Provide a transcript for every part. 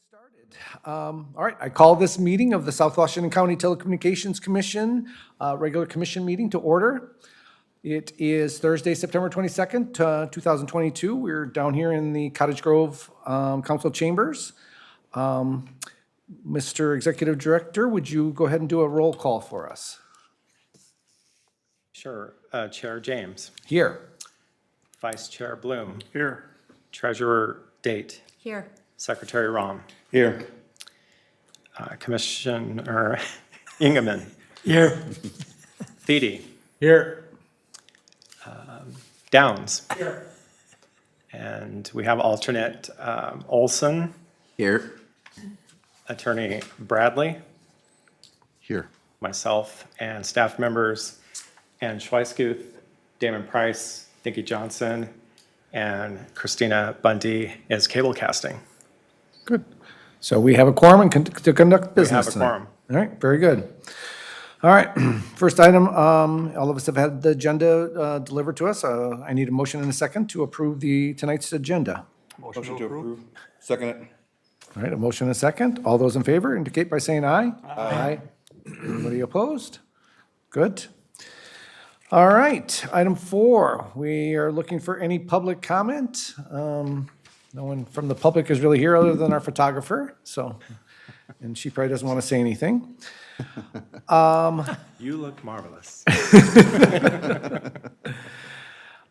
Started. All right, I call this meeting of the South Washington County Telecommunications Commission, regular commission meeting to order. It is Thursday, September 22nd, 2022. We're down here in the Cottage Grove Council Chambers. Mr. Executive Director, would you go ahead and do a roll call for us? Sure. Chair James. Here. Vice Chair Bloom. Here. Treasurer Date. Here. Secretary Rom. Here. Commissioner Ingeman. Here. Thiede. Here. Downs. Here. And we have alternate Olson. Here. Attorney Bradley. Here. Myself and staff members Ann Schweisguth, Damon Price, Nikki Johnson, and Christina Bundy is cable casting. Good. So we have a quorum and to conduct business a tonight. quorum. All right, very good. All right, first item, all of us have had the agenda delivered to us. I need a motion and a second to approve tonight's agenda. Motion to approve. Second it. All right, a motion and a second. All those in favor indicate by saying aye. Aye. Anybody opposed? Good. All right, item 4, we are looking for any public comment. No one from the public is really here other than our photographer, so, and she probably doesn't want to say anything. You look marvelous.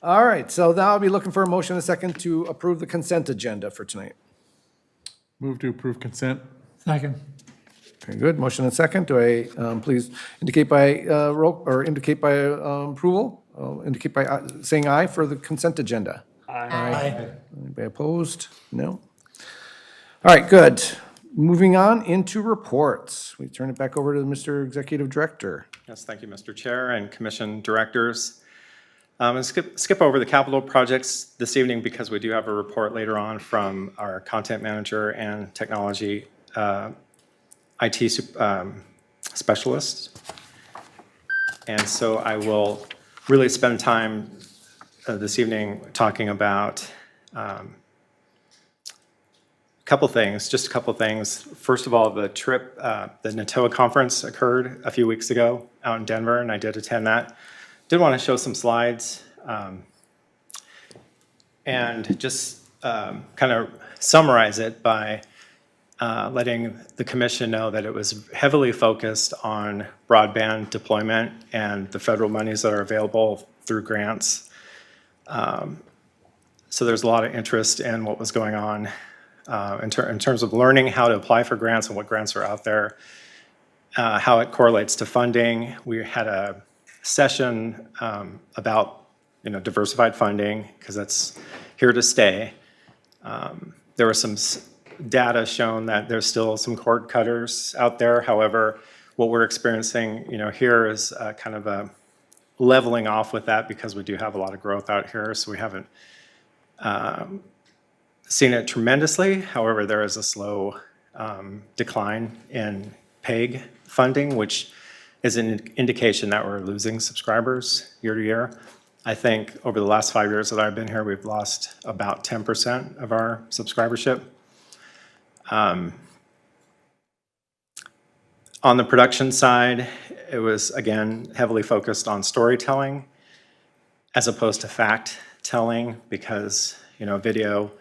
All right, so now I'll be looking for a motion and a second to approve the consent agenda for tonight. Move to approve consent. Second. Very good, motion and second. Do I, please indicate by roll, or indicate by approval? Indicate by saying aye for the consent agenda. Aye. Anybody opposed? No? All right, good. Moving on into reports. We turn it back over to Mr. Executive Director. Yes, thank you, Mr. Chair and Commission Directors. And skip over the capital projects this evening because we do have a report later on from our content manager and technology IT specialist. And so I will really spend time this evening talking about a couple things, just a couple things. First of all, the trip, the NATOA conference occurred a few weeks ago out in Denver, and I did attend that. Did want to show some slides and just kind of summarize it by letting the commission know that it was heavily focused on broadband deployment and the federal monies that are available through grants. So there's a lot of interest in what was going on in terms of learning how to apply for grants and what grants are out there, how it correlates to funding. We had a session about diversified funding because that's here to stay. There was some data shown that there's still some cord cutters out there. However, what we're experiencing here is kind of a leveling off with that because we do have a lot of growth out here. So we haven't seen it tremendously. However, there is a slow decline in PEG funding, which is an indication that we're losing subscribers year to year. I think over the last 5 years that I've been here, we've lost about 10% of our subscribership. On the production side, it was, again, heavily focused on storytelling as opposed to fact-telling because, video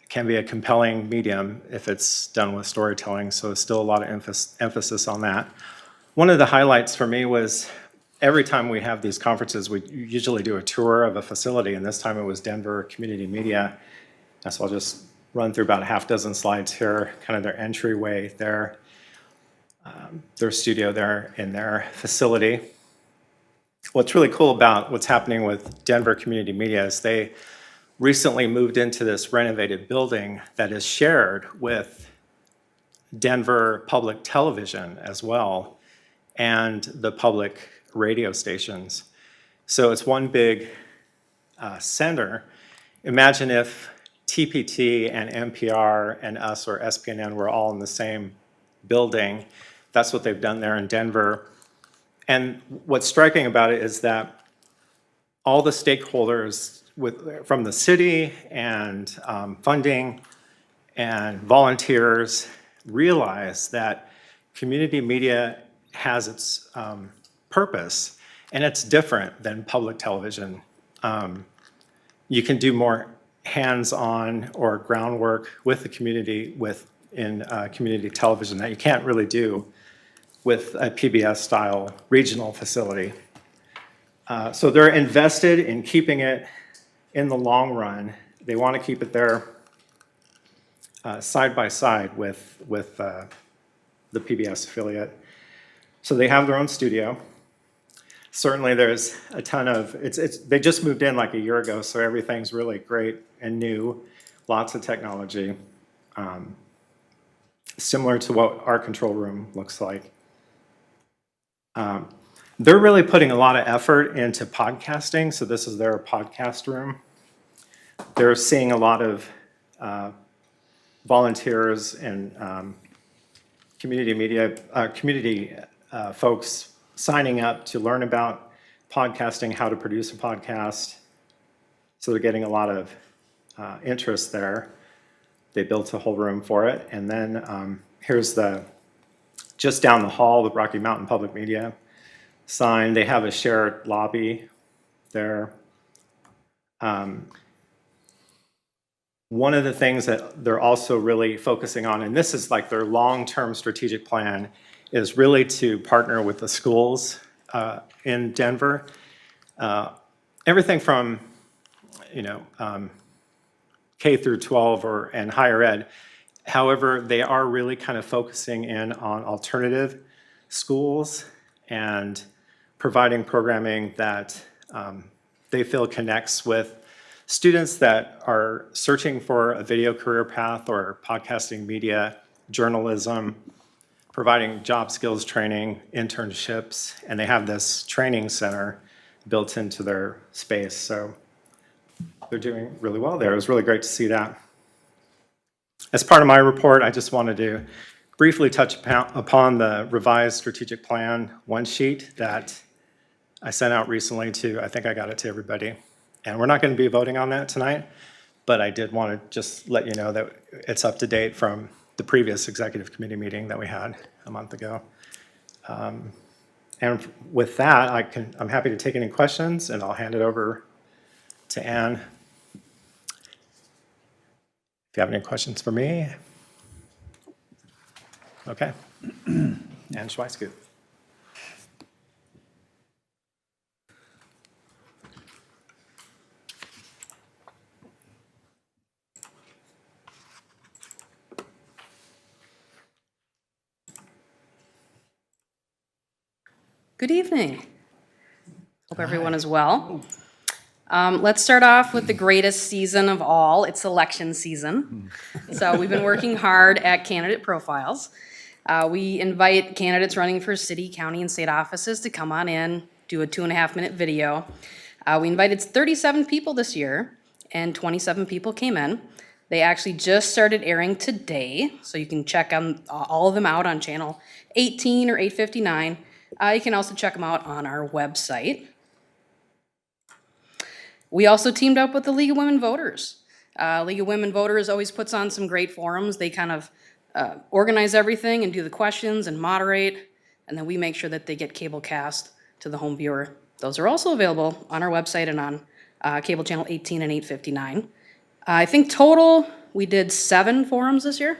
can be a compelling medium if it's done with storytelling, so there's still a lot of emphasis on that. One of the highlights for me was every time we have these conferences, we usually do a tour of a facility, and this time it was Denver Community Media. So I'll just run through about a half dozen slides here, kind of their entryway there, their studio there in their facility. What's really cool about what's happening with Denver Community Media is they recently moved into this renovated building that is shared with Denver Public Television as well and the public radio stations. So it's one big center. Imagine if TPT and NPR and us or SPNN were all in the same building. That's what they've done there in Denver. And what's striking about it is that all the stakeholders from the city and funding and volunteers realize that community media has its purpose, and it's different than public television. You can do more hands-on or groundwork with the community in community television that you can't really do with a PBS-style regional facility. So they're invested in keeping it in the long run. They want to keep it there side by side with the PBS affiliate. So they have their own studio. Certainly there's a ton of, they just moved in like a year ago, so everything's really great and new, lots of technology, similar to what our control room looks like. They're really putting a lot of effort into podcasting, so this is their podcast room. They're seeing a lot of volunteers and community media, community folks signing up to learn about podcasting, how to produce a podcast. So they're getting a lot of interest there. They built a whole room for it. And then here's just down the hall, the Rocky Mountain Public Media sign. They have a shared lobby there. One of the things that they're also really focusing on, and this is like their long-term strategic plan, is really to partner with the schools in Denver. Everything from, K through 12 and higher ed. However, they are really kind of focusing in on alternative schools and providing programming that they feel connects with students that are searching for a video career path or podcasting, media, journalism, providing job skills training, internships, and they have this training center built into their space. So they're doing really well there. It was really great to see that. As part of my report, I just wanted to briefly touch upon the revised strategic plan one sheet that I sent out recently I think I got it to everybody. And we're not going to be voting on that tonight, but I did want to just let you know that it's up to date from the previous executive committee meeting that we had a month ago. And with that, I'm happy to take any questions, and I'll hand it over to Ann. If you have any questions for me. Okay. Ann Schweisgut. Good evening. Hope everyone is well. Let's start off with the greatest season of all. It's election season. So we've been working hard at candidate profiles. We invite candidates running for city, county, and state offices to come on in, do a 2.5-minute video. We invited 37 people this year, and 27 people came in. They actually just started airing today, so you can check all of them out on channel 18 or 859. You can also check them out on our website. We also teamed up with the League of Women Voters. League of Women Voters always puts on some great forums. They kind of organize everything and do the questions and moderate, and then we make sure that they get cable cast to the home viewer. Those are also available on our website and on cable channel 18 and 859. I think total we did 7 forums this year,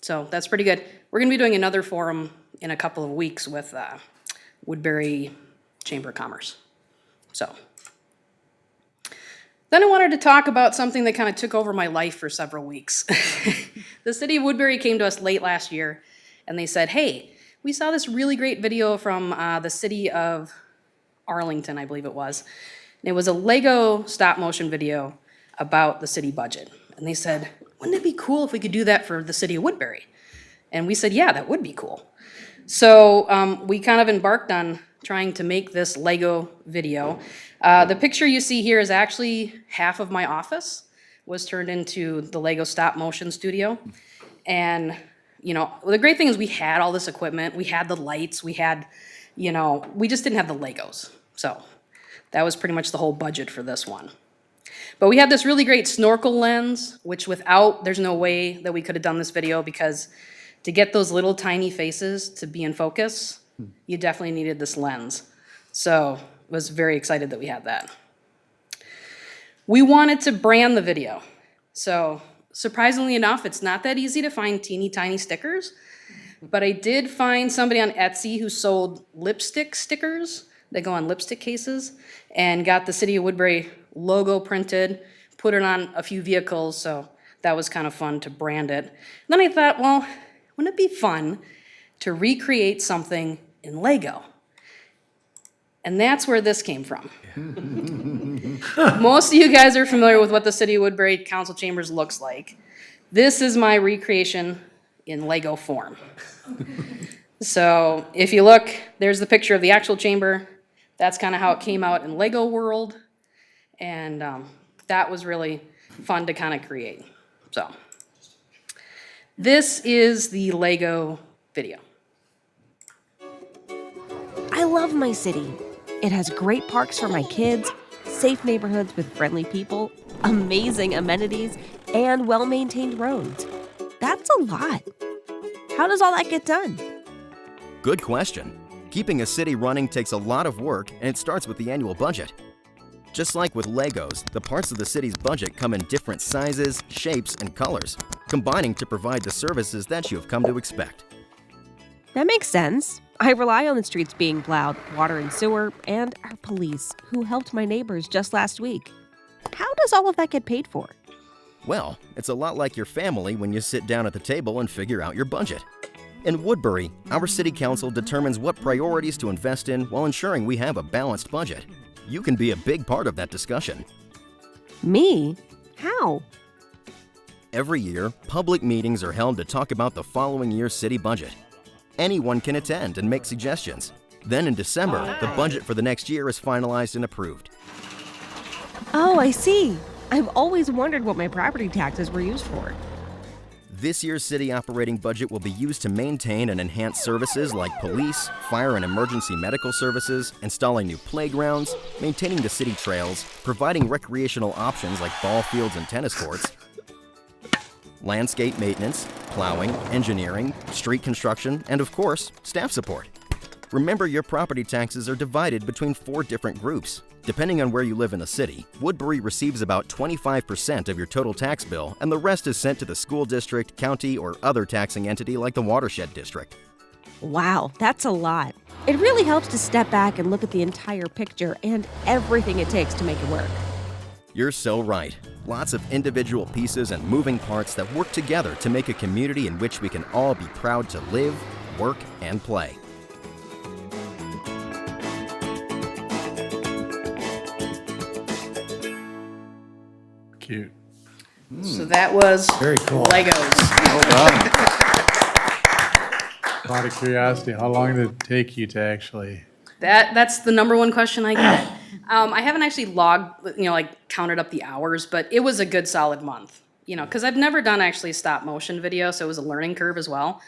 so that's pretty good. We're going to be doing another forum in a couple of weeks with Woodbury Chamber of Commerce. So then I wanted to talk about something that kind of took over my life for several weeks. The city of Woodbury came to us late last year and they said, hey, we saw this really great video from the city of Arlington, I believe it was. And it was a Lego stop motion video about the city budget. And they said, wouldn't it be cool if we could do that for the city of Woodbury? And we said, yeah, that would be cool. So we kind of embarked on trying to make this Lego video. The picture you see here is actually half of my office was turned into the Lego stop motion studio. And, the great thing is we had all this equipment, we had the lights, we had, we just didn't have the Legos. So that was pretty much the whole budget for this one. But we had this really great snorkel lens, which without, there's no way that we could have done this video, because to get those little tiny faces to be in focus, you definitely needed this lens. So was very excited that we had that. We wanted to brand the video. So surprisingly enough, it's not that easy to find teeny tiny stickers, but I did find somebody on Etsy who sold lipstick stickers that go on lipstick cases, and got the City of Woodbury logo printed, put it on a few vehicles, so that was kind of fun to brand it. And then I thought, well, wouldn't it be fun to recreate something in Lego? And that's where this came from. Most of you guys are familiar with what the City of Woodbury Council Chambers looks like. This is my recreation in Lego form. So if you look, there's the picture of the actual chamber. That's kind of how it came out in Lego World. And that was really fun to kind of create. So this is the Lego video. I love my city. It has great parks for my kids, safe neighborhoods with friendly people, amazing amenities, and well-maintained roads. That's a lot. How does all that get done? Good question. Keeping a city running takes a lot of work, and it starts with the annual budget. Just like with Legos, the parts of the city's budget come in different sizes, shapes, and colors, combining to provide the services that you have come to expect. That makes sense. I rely on the streets being plowed, water and sewer, and our police, who helped my neighbors just last week. How does all of that get paid for? Well, it's a lot like your family when you sit down at the table and figure out your budget. In Woodbury, our city council determines what priorities to invest in while ensuring we have a balanced budget. You can be a big part of that discussion. Me? How? Every year, public meetings are held to talk about the following year's city budget. Anyone can attend and make suggestions. Then in December, the budget for the next year is finalized and approved. Oh, I see. I've always wondered what my property taxes were used for. This year's city operating budget will be used to maintain and enhance services like police, fire and emergency medical services, installing new playgrounds, maintaining the city trails, providing recreational options like ball fields and tennis courts, landscape maintenance, plowing, engineering, street construction, and of course, staff support. Remember, your property taxes are divided between 4 different groups. Depending on where you live in the city, Woodbury receives about 25% of your total tax bill, and the rest is sent to the school district, county, or other taxing entity like the watershed district. Wow, that's a lot. It really helps to step back and look at the entire picture and everything it takes to make it work. You're so right. Lots of individual pieces and moving parts that work together to make a community in which we can all be proud to live, work, and play. Cute. So that was Very cool. Legos. Out of curiosity, how long did it take you to actually? That's the number one question I get. I haven't actually logged, like counted up the hours, but it was a good solid month, because I've never done actually a stop motion video, so it was a learning curve as well.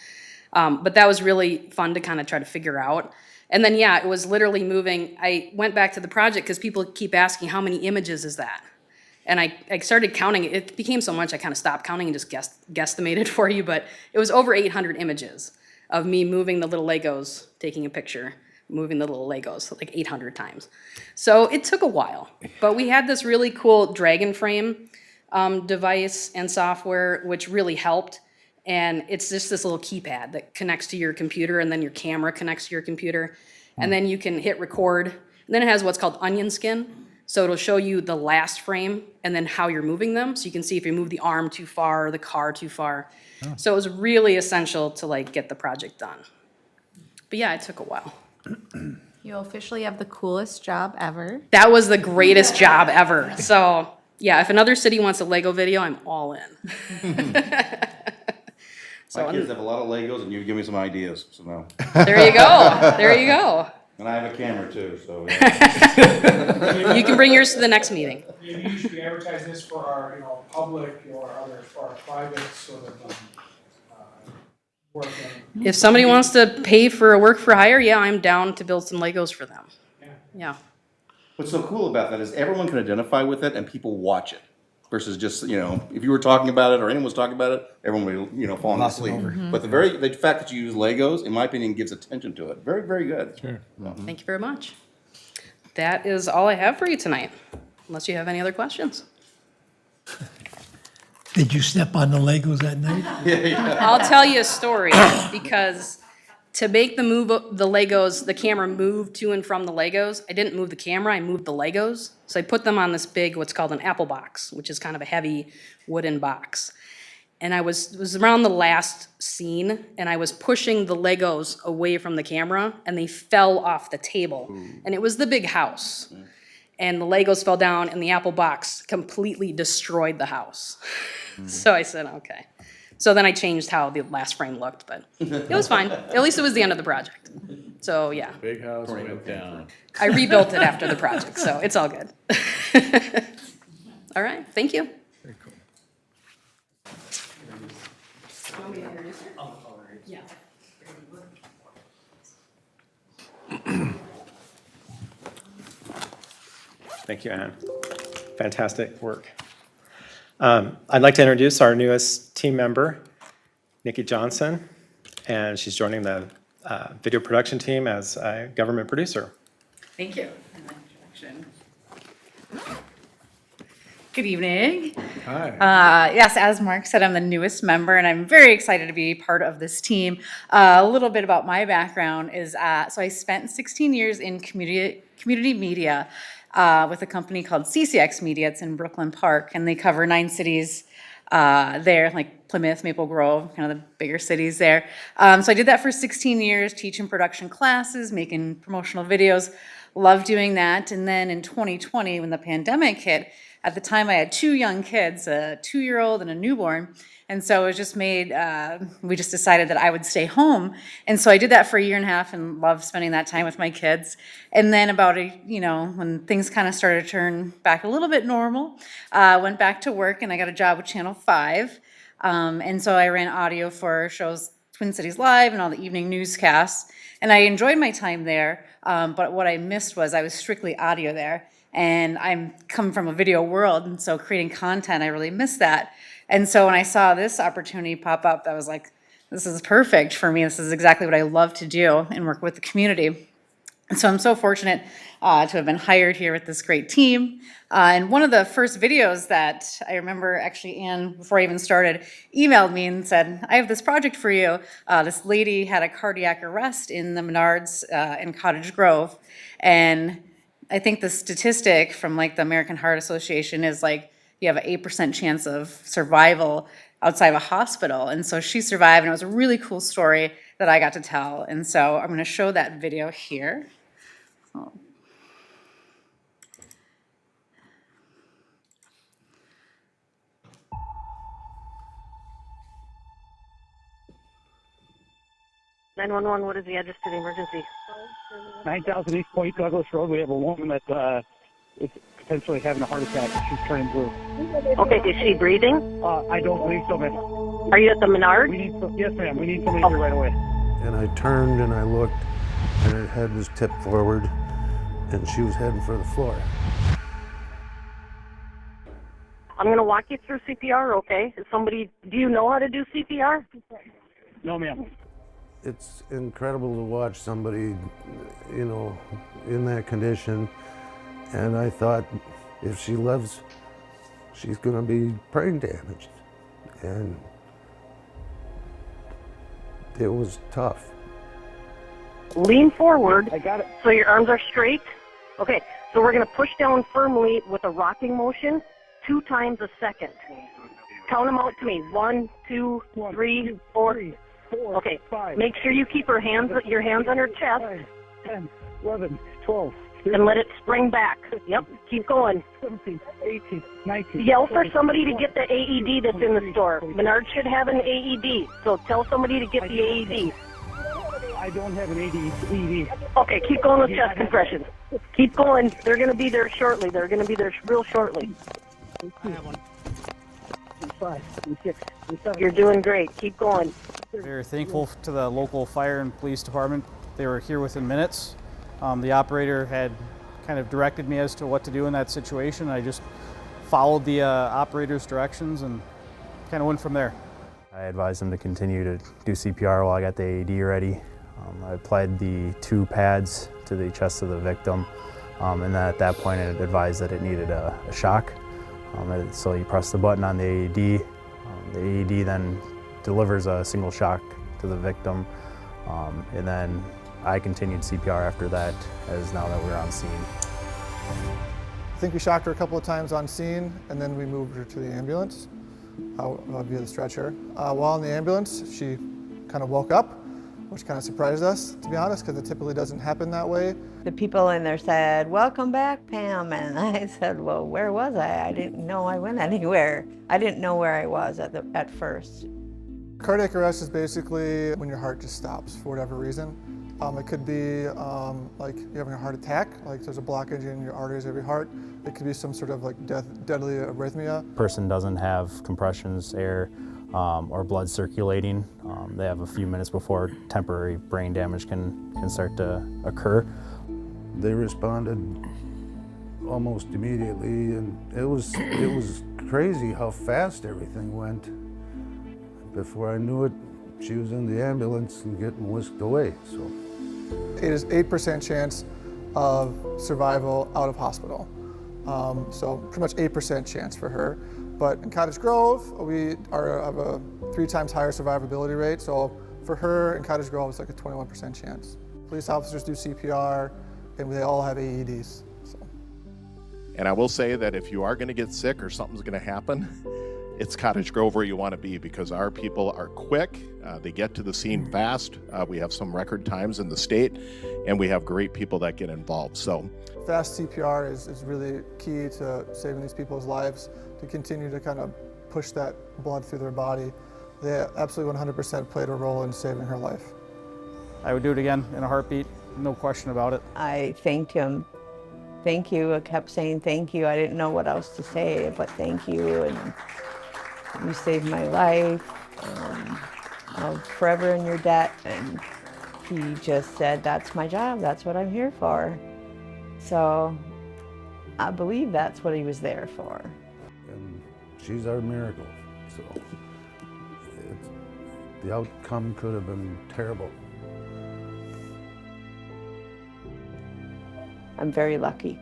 But that was really fun to kind of try to figure out. And then, yeah, it was literally moving. I went back to the project because people keep asking, how many images is that? And I started counting. It became so much I kind of stopped counting and just guesstimated for you, but it was over 800 images of me moving the little Legos, taking a picture, moving the little Legos like 800 times. So it took a while, but we had this really cool Dragon Frame device and software, which really helped. And it's just this little keypad that connects to your computer, and then your camera connects to your computer. And then you can hit record. And then it has what's called onion skin. So it'll show you the last frame and then how you're moving them. So you can see if you move the arm too far or the car too far. So it was really essential to get the project done. But yeah, it took a while. You officially have the coolest job ever. That was the greatest job ever. So yeah, if another city wants a Lego video, I'm all in. My kids have a lot of Legos, and you've given me some ideas, so now. There you go. There you go. And I have a camera too, so. Yeah. You can bring yours to the next meeting. Maybe you should be advertising this for our, public or other, for our private sort of, work. If somebody wants to pay for a work for hire, yeah, I'm down to build some Legos for them. Yeah. What's so cool about that is everyone can identify with it and people watch it. Versus just, if you were talking about it or anyone was talking about it, everyone would, falling asleep. But the fact that you use Legos, in my opinion, gives attention to it. Very, very good. Sure. Thank you very much. That is all I have for you tonight, unless you have any other questions. Did you step on the Legos that night? I'll tell you a story, because to make the Legos, the camera move to and from the Legos, I didn't move the camera, I moved the Legos. So I put them on this big, what's called an apple box, which is kind of a heavy wooden box. And it was around the last scene, and I was pushing the Legos away from the camera, and they fell off the table. And it was the big house. And the Legos fell down, and the apple box completely destroyed the house. So I said, okay. So then I changed how the last frame looked, but it was fine. At least it was the end of the project. So yeah, Big house went down. I rebuilt it after the project, so it's all good. All right, thank you. Very cool. Thank you, Ann. Fantastic work. I'd like to introduce our newest team member, Nikki Johnson, and she's joining the video production team as a government producer. Thank you for that introduction. Good evening. Hi. Yes, as Mark said, I'm the newest member, and I'm very excited to be part of this team. A little bit about my background is, so I spent 16 years in community media with a company called CCX Media. It's in Brooklyn Park, and they cover 9 cities there, like Plymouth, Maple Grove, kind of the bigger cities there. So I did that for 16 years, teaching production classes, making promotional videos. Loved doing that. And then in 2020, when the pandemic hit, at the time I had 2 young kids, a 2-year-old and a newborn. And so it was just we just decided that I would stay home. And so I did that for 1.5 years and loved spending that time with my kids. And then about when things kind of started to turn back a little bit normal, went back to work, and I got a job with Channel 5. And so I ran audio for shows Twin Cities Live and all the evening newscasts. And I enjoyed my time there, but what I missed was I was strictly audio there. And I'm come from a video world, and so creating content, I really missed that. And so when I saw this opportunity pop up, I was like, this is perfect for me. This is exactly what I love to do and work with the community. And so I'm so fortunate to have been hired here with this great team. And one of the first videos that I remember, actually, Ann, before I even started, emailed me and said, I have this project for you. This lady had a cardiac arrest in the Menards in Cottage Grove. And I think the statistic from like the American Heart Association is like you have an 8% chance of survival outside of a hospital. And so she survived, and it was a really cool story that I got to tell. And so I'm going to show that video here. Oh. 911, what is the address to the emergency? 9000 East Point Douglas Road. We have a woman that is potentially having a heart attack. She's turning blue. Okay, is she breathing? I don't believe so, ma'am. Are you at the Menard? Yes, ma'am. We need somebody here right away. And I turned and I looked, and her head was tipped forward, and she was heading for the floor. I'm going to walk you through CPR, okay? Do you know how to do CPR? No, ma'am. It's incredible to watch somebody, in that condition. And I thought, if she lives, she's going to be brain damaged. And it was tough. Lean forward. I got it. So your arms are straight. Okay, so we're going to push down firmly with a rocking motion 2 times a second. Count them out to me. 1, 2, 3, 4. Okay, 5, make sure you keep your hands on her chest. 9, 10, 11, 12. And let it spring back. Yep, keep going. 17, 18, 19. Yell for somebody to get the AED that's in the store. Menard should have an AED, so tell somebody to get the AED. I don't have an AED. Okay, keep going with chest compressions. Keep going. They're going to be there shortly. They're going to be there real shortly. I have one. 5, 6, 7. You're doing great. Keep going. We're thankful to the local fire and police department. They were here within minutes. The operator had kind of directed me as to what to do in that situation. I just followed the operator's directions and kind of went from there. I advised him to continue to do CPR while I got the AED ready. I applied the 2 pads to the chest of the victim, and then at that point I advised that it needed a shock. So you press the button on the AED. The AED then delivers a single shock to the victim, and then I continued CPR after that, as now that we're on scene. I think we shocked her a couple of times on scene, and then we moved her to the ambulance via the stretcher. While in the ambulance, she kind of woke up, which kind of surprised us, to be honest, because it typically doesn't happen that way. The people in there said, "Welcome back, Pam," and I said, "Well, where was I? I didn't know I went anywhere. I didn't know where I was at first." Cardiac arrest is basically when your heart just stops for whatever reason. It could be like you're having a heart attack, like there's a blockage in your arteries of your heart. It could be some sort of like deadly arrhythmia. Person doesn't have compressions, air, or blood circulating. They have a few minutes before temporary brain damage can start to occur. They responded almost immediately, and it was crazy how fast everything went. Before I knew it, she was in the ambulance and getting whisked away. So it is 8% chance of survival out of hospital. So pretty much 8% chance for her. But in Cottage Grove, we have a 3 times higher survivability rate. So for her in Cottage Grove, it's like a 21% chance. Police officers do CPR, and they all have AEDs. So. And I will say that if you are going to get sick or something's going to happen, it's Cottage Grove where you want to be, because our people are quick. They get to the scene fast. We have some record times in the state, and we have great people that get involved. So fast CPR is really key to saving these people's lives, to continue to kind of push that blood through their body. They absolutely 100% played a role in saving her life. I would do it again in a heartbeat, no question about it. I thanked him. Thank you. I kept saying thank you. I didn't know what else to say, but thank you. And you saved my life. I'm forever in your debt. And he just said, "That's my job. That's what I'm here for." So I believe that's what he was there for. And she's our miracle. So the outcome could have been terrible. I'm very lucky.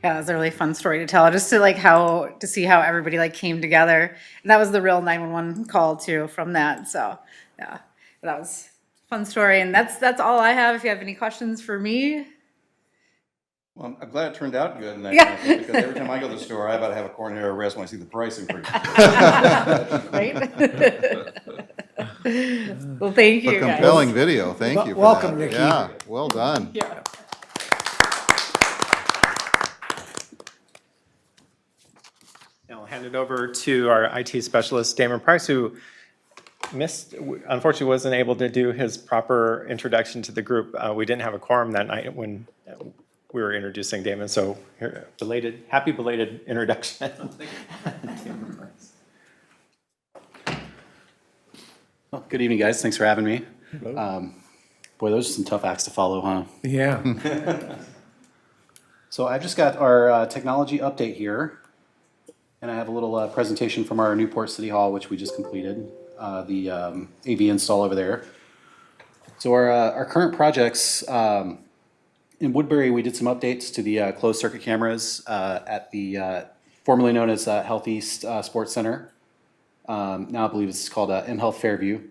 Yeah, it was a really fun story to tell, just to see how everybody came together. And that was the real 911 call too from that. So yeah, that was a fun story. And that's all I have. If you have any questions for me. Well, I'm glad it turned out good, and Yeah. because every time I go to the store, I about to have a coronary arrest when I see the price increase. Right? Well, thank you, A guys. compelling video. Thank you for Welcome, that. Nikki. Yeah, well done. Yeah. Now I'll hand it over to our IT specialist, Damon Price, who unfortunately wasn't able to do his proper introduction to the group. We didn't have a quorum that night when we were introducing Damon, so here, happy belated introduction. Damon Price. Well, good evening, guys. Thanks for having me. Boy, those are some tough acts to follow, huh? Yeah. So I've just got our technology update here, and I have a little presentation from our Newport City Hall, which we just completed, the AV install over there. So our current projects, in Woodbury, we did some updates to the closed circuit cameras at the formerly known as Health East Sports Center. Now I believe it's called mHealth Fairview.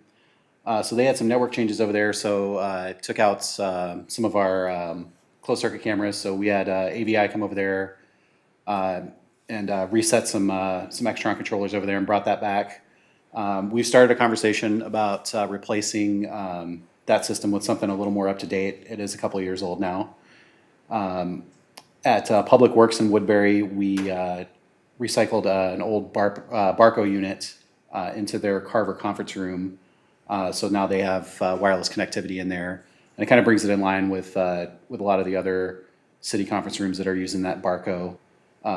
So they had some network changes over there, so took out some of our closed circuit cameras. So we had AVI come over there and reset some Extron controllers over there and brought that back. We've started a conversation about replacing that system with something a little more up to date. It is a couple of years old now. At Public Works in Woodbury, we recycled an old Barco unit into their Carver conference room. So now they have wireless connectivity in there. And it kind of brings it in line with a lot of the other city conference rooms that are using that Barco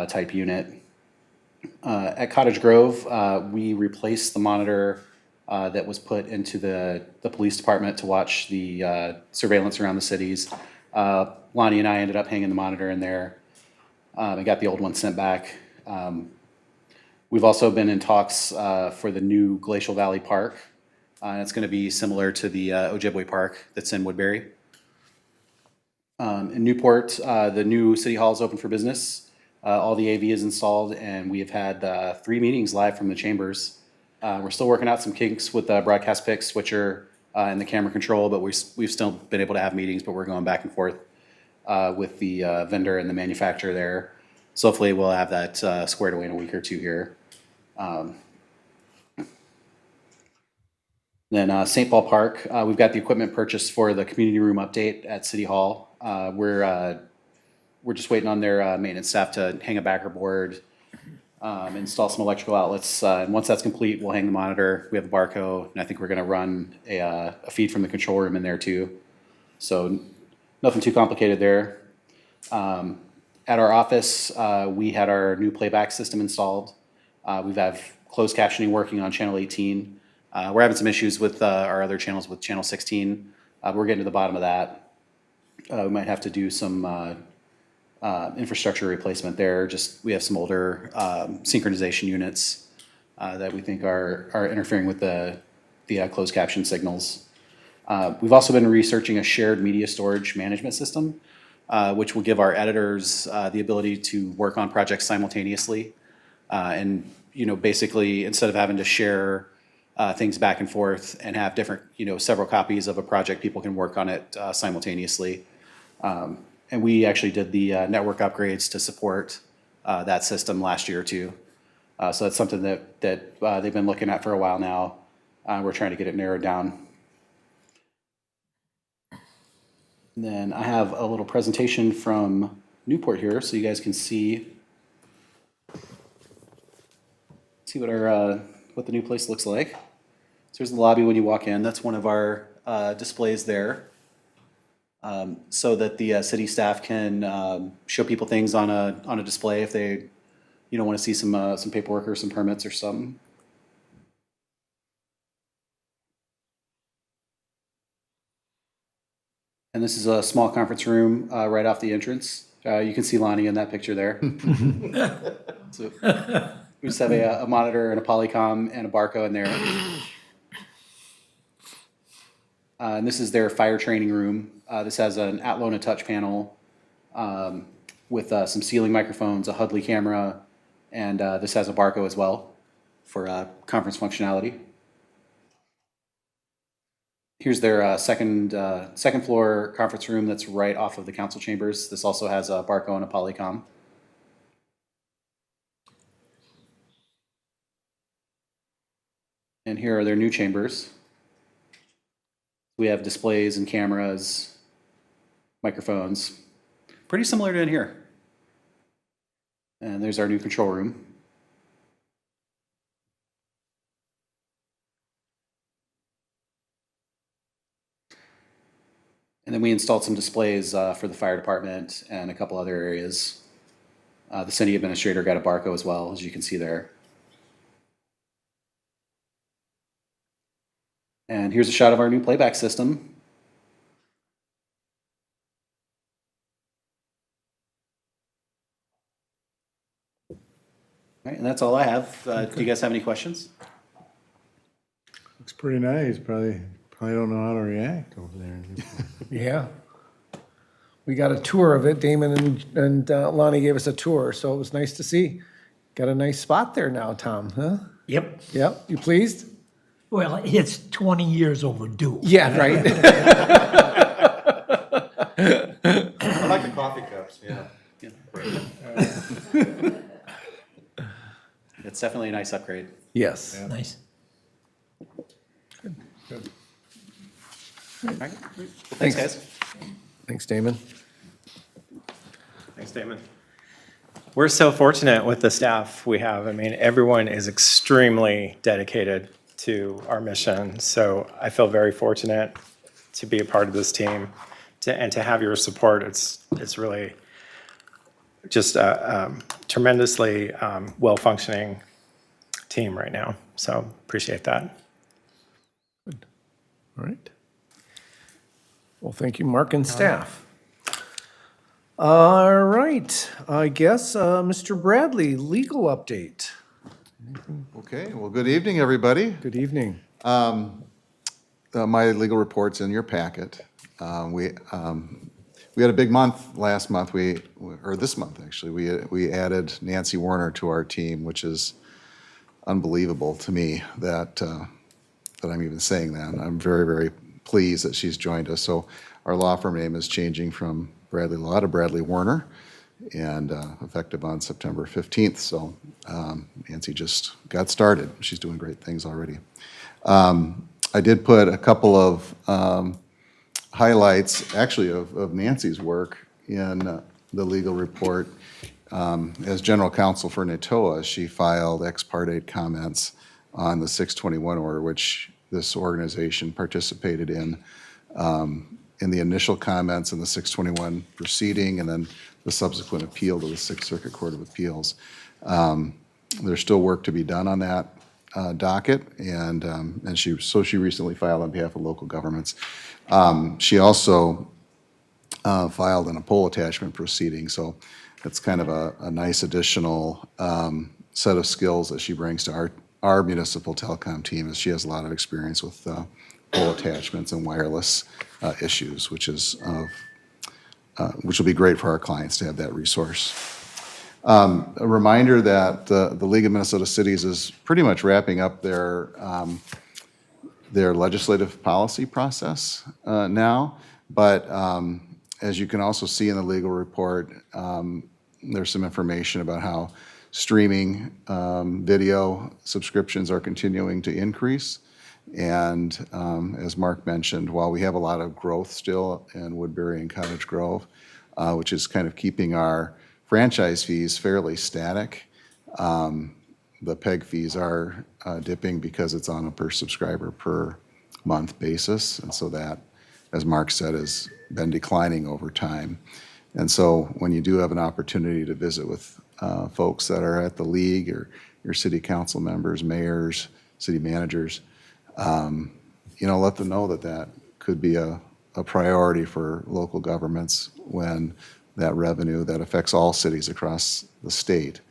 type unit. At Cottage Grove, we replaced the monitor that was put into the police department to watch the surveillance around the cities. Lonnie and I ended up hanging the monitor in there and got the old one sent back. We've also been in talks for the new Glacial Valley Park. And it's going to be similar to the Ojibwe Park that's in Woodbury. In Newport, the new city hall is open for business. All the AV is installed, and we have had 3 meetings live from the chambers. We're still working out some kinks with the broadcast pick switcher and the camera control, but we've still been able to have meetings, but we're going back and forth with the vendor and the manufacturer there. So hopefully we'll have that squared away in a week or 2 here. Then St. Paul Park, we've got the equipment purchased for the community room update at City Hall. We're just waiting on their maintenance staff to hang a backer board, install some electrical outlets. And once that's complete, we'll hang the monitor. We have a barcode, and I think we're going to run a feed from the control room in there too. So nothing too complicated there. At our office, we had our new playback system installed. We've had closed captioning working on channel 18. We're having some issues with our other channels with channel 16. We're getting to the bottom of that. We might have to do some infrastructure replacement there. We have some older synchronization units that we think are interfering with the closed caption signals. We've also been researching a shared media storage management system, which will give our editors the ability to work on projects simultaneously. And, basically, instead of having to share things back and forth and have different, several copies of a project, people can work on it simultaneously. And we actually did the network upgrades to support that system last year too. So that's something that they've been looking at for a while now. We're trying to get it narrowed down. And then I have a little presentation from Newport here, so you guys can see what the new place looks like. So here's the lobby when you walk in. That's one of our displays there, so that the city staff can show people things on a display if they, want to see some paperwork or some permits or something. And this is a small conference room right off the entrance. You can see Lonnie in that picture there. So we just have a monitor and a Polycom and a Barco in there. And this is their fire training room. This has an Atlona touch panel with some ceiling microphones, a Hudley camera, and this has a Barco as well for conference functionality. Here's their second floor conference room that's right off of the council chambers. This also has a Barco and a Polycom. And here are their new chambers. We have displays and cameras, microphones, pretty similar to in here. And there's our new control room. And then we installed some displays for the fire department and a couple other areas. The city administrator got a Barco as well, as you can see there. And here's a shot of our new playback system. All right, and that's all I have. Do you guys have any questions? Looks pretty nice. Probably don't know how to react over there. Yeah. We got a tour of it. Damon and Lonnie gave us a tour, so it was nice to see. Got a nice spot there now, Tom, huh? Yep. Yep. You pleased? Well, it's 20 year overdue. Yeah, right. I like the coffee cups, yeah. It's definitely a nice upgrade. Yes. Yeah. Nice. Good. All right. Well, thanks, guys. Thanks, Damon. Thanks, Damon. We're so fortunate with the staff we have. I mean, everyone is extremely dedicated to our mission. So I feel very fortunate to be a part of this team and to have your support. It's really just a tremendously well-functioning team right now. So appreciate that. Good. All right. Well, thank you, Mark and staff. All right, I guess, Mr. Bradley, legal update. Okay, well, good evening, everybody. Good evening. My legal report's in your packet. We had a big month last month, or this month, actually. We added Nancy Warner to our team, which is unbelievable to me that I'm even saying that. I'm very, very pleased that she's joined us. So our law firm name is changing from Bradley Law to Bradley Warner, and effective on September 15th. So Nancy just got started. She's doing great things already. I did put a couple of highlights, actually, of Nancy's work in the legal report. As general counsel for NATOA, she filed ex parte comments on the 621 order, which this organization participated in the initial comments in the 621 proceeding, and then the subsequent appeal to the Sixth Circuit Court of Appeals. There's still work to be done on that docket, and she recently filed on behalf of local governments. She also filed in a poll attachment proceeding, so it's kind of a nice additional set of skills that she brings to our municipal telecom team, as she has a lot of experience with poll attachments and wireless issues, which will be great for our clients to have that resource. A reminder that the League of Minnesota Cities is pretty much wrapping up their legislative policy process now, but as you can also see in the legal report, there's some information about how streaming video subscriptions are continuing to increase. And as Mark mentioned, while we have a lot of growth still in Woodbury and Cottage Grove, which is kind of keeping our franchise fees fairly static, the PEG fees are dipping because it's on a per subscriber per month basis. And so that, as Mark said, has been declining over time. And so when you do have an opportunity to visit with folks that are at the league, or your city council members, mayors, city managers, let them know that could be a priority for local governments when that revenue that affects all cities across the state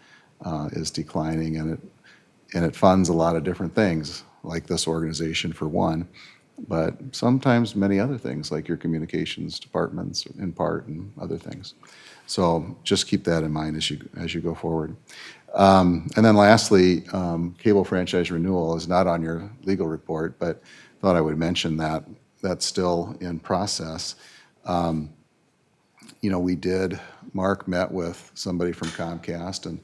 is declining, and it funds a lot of different things, like this organization for one, but sometimes many other things, like your communications departments in part, and other things. So just keep that in mind as you go forward. And then lastly, cable franchise renewal is not on your legal report, but thought I would mention that that's still in process. Mark met with somebody from Comcast, and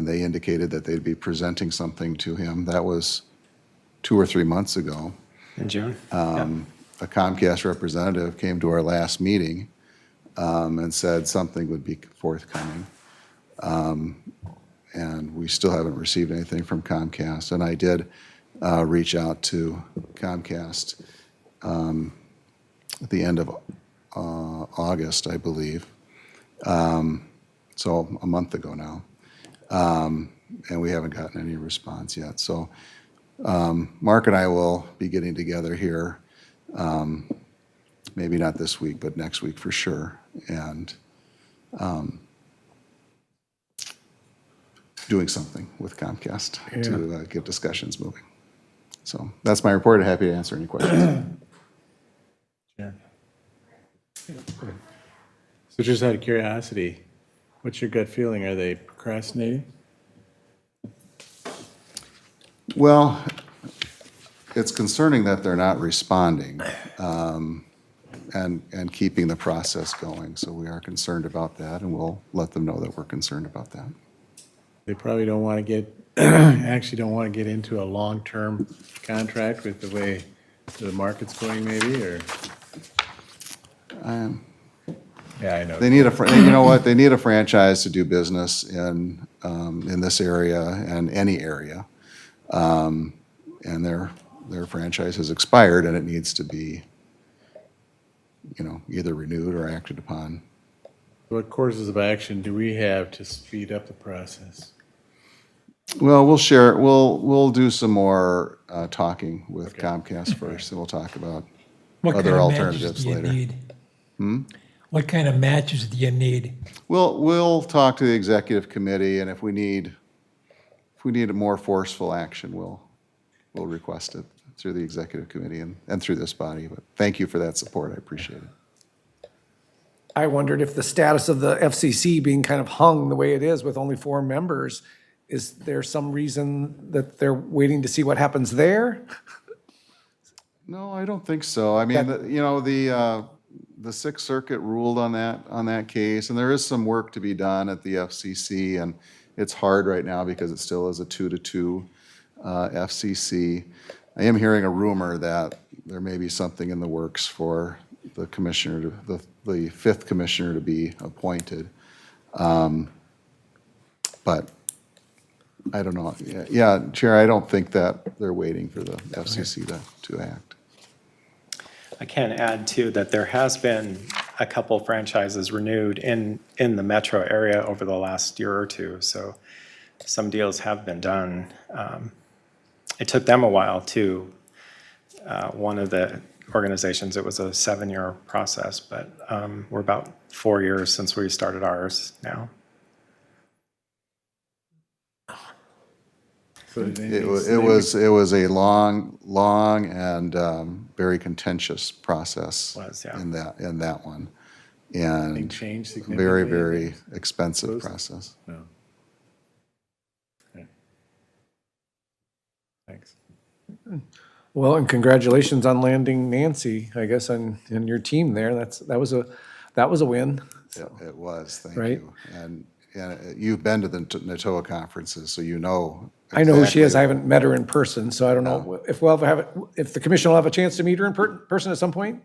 they indicated that they'd be presenting something to him. That was 2 or 3 months ago. In June. A Comcast representative came to our last meeting and said something would be forthcoming. And we still haven't received anything from Comcast. And I did reach out to Comcast at the end of August, I believe. So a month ago now. And we haven't gotten any response yet. So Mark and I will be getting together here, maybe not this week, but next week for sure, and doing something with Comcast to get discussions moving. So that's my report. I'm happy to answer any questions. Sure. So just out of curiosity, what's your gut feeling? Are they procrastinating? Well, it's concerning that they're not responding and keeping the process going. So we are concerned about that, and we'll let them know that we're concerned about that. They probably don't want to get, actually don't want to get into a long-term contract with the way the market's going, maybe, or? Yeah, I know. They need you know what? They need a franchise to do business in this area and any area. And their franchise has expired, and it needs to be, either renewed or acted upon. What courses of action do we have to speed up the process? Well, we'll share. We'll do some more talking with Comcast first, and we'll talk about What other kind of alternatives matches do you later. need? What kind of matches do you need? We'll talk to the executive committee, and if we need a more forceful action, we'll request it through the executive committee and through this body. But thank you for that support. I appreciate it. I wondered if the status of the FCC being kind of hung the way it is with only 4 members, is there some reason that they're waiting to see what happens there? No, I don't think so. I mean, the Sixth Circuit ruled on that case, and there is some work to be done at the FCC, and it's hard right now because it still is a 2-2 FCC. I am hearing a rumor that there may be something in the works for the commissioner, the 5th commissioner to be appointed. But I don't know. Yeah, Chair, I don't think that they're waiting for the FCC to act. I can add too that there has been a couple franchises renewed in the metro area over the last year or two. So some deals have been done. It took them a while too. One of the organizations, it was a 7-year process, but we're about 4 years since we started ours now. It was a long and very contentious process in that one, and changed very, significantly? very expensive process. No. Okay. Thanks. Well, and congratulations on landing Nancy, I guess, and your team there. That was a win. It was, thank Right. you. And you've been to the NATOA conferences, so you know. I know who she is. exactly- I haven't met her in person, so I don't know if the commission will have a chance to meet her in person at some point?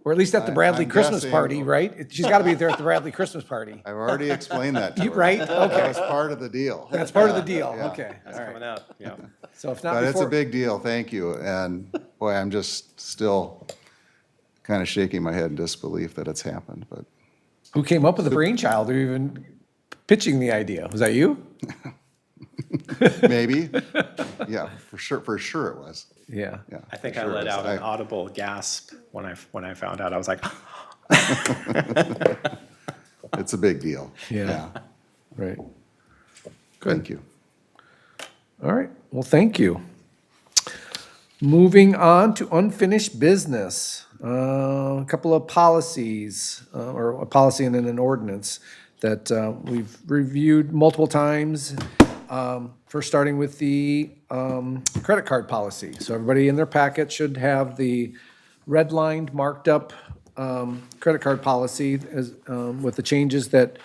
Or at least at the Bradley I'm Christmas guessing- party, right? She's got to be there at the Bradley Christmas party. I've already explained that to her. Right? Okay. That was part of the deal. That's part of the deal. Yeah. Okay. That's All right. coming up, yeah. So if not But it's a before, big deal, thank you. And boy, I'm just still kind of shaking my head in disbelief that it's happened, but who came up with the brainchild or even pitching the idea? Was that you? maybe. Yeah, for sure it was. Yeah. Yeah. I think for I sure let it was. out an audible gasp when I found out. I was like, It's a big deal. Yeah. Right. Thank you. All right. Well, thank you. Moving on to unfinished business. A couple of policies, or a policy and then an ordinance that we've reviewed multiple times. First, starting with the credit card policy. So everybody in their packet should have the redlined, marked up credit card policy as, with the changes that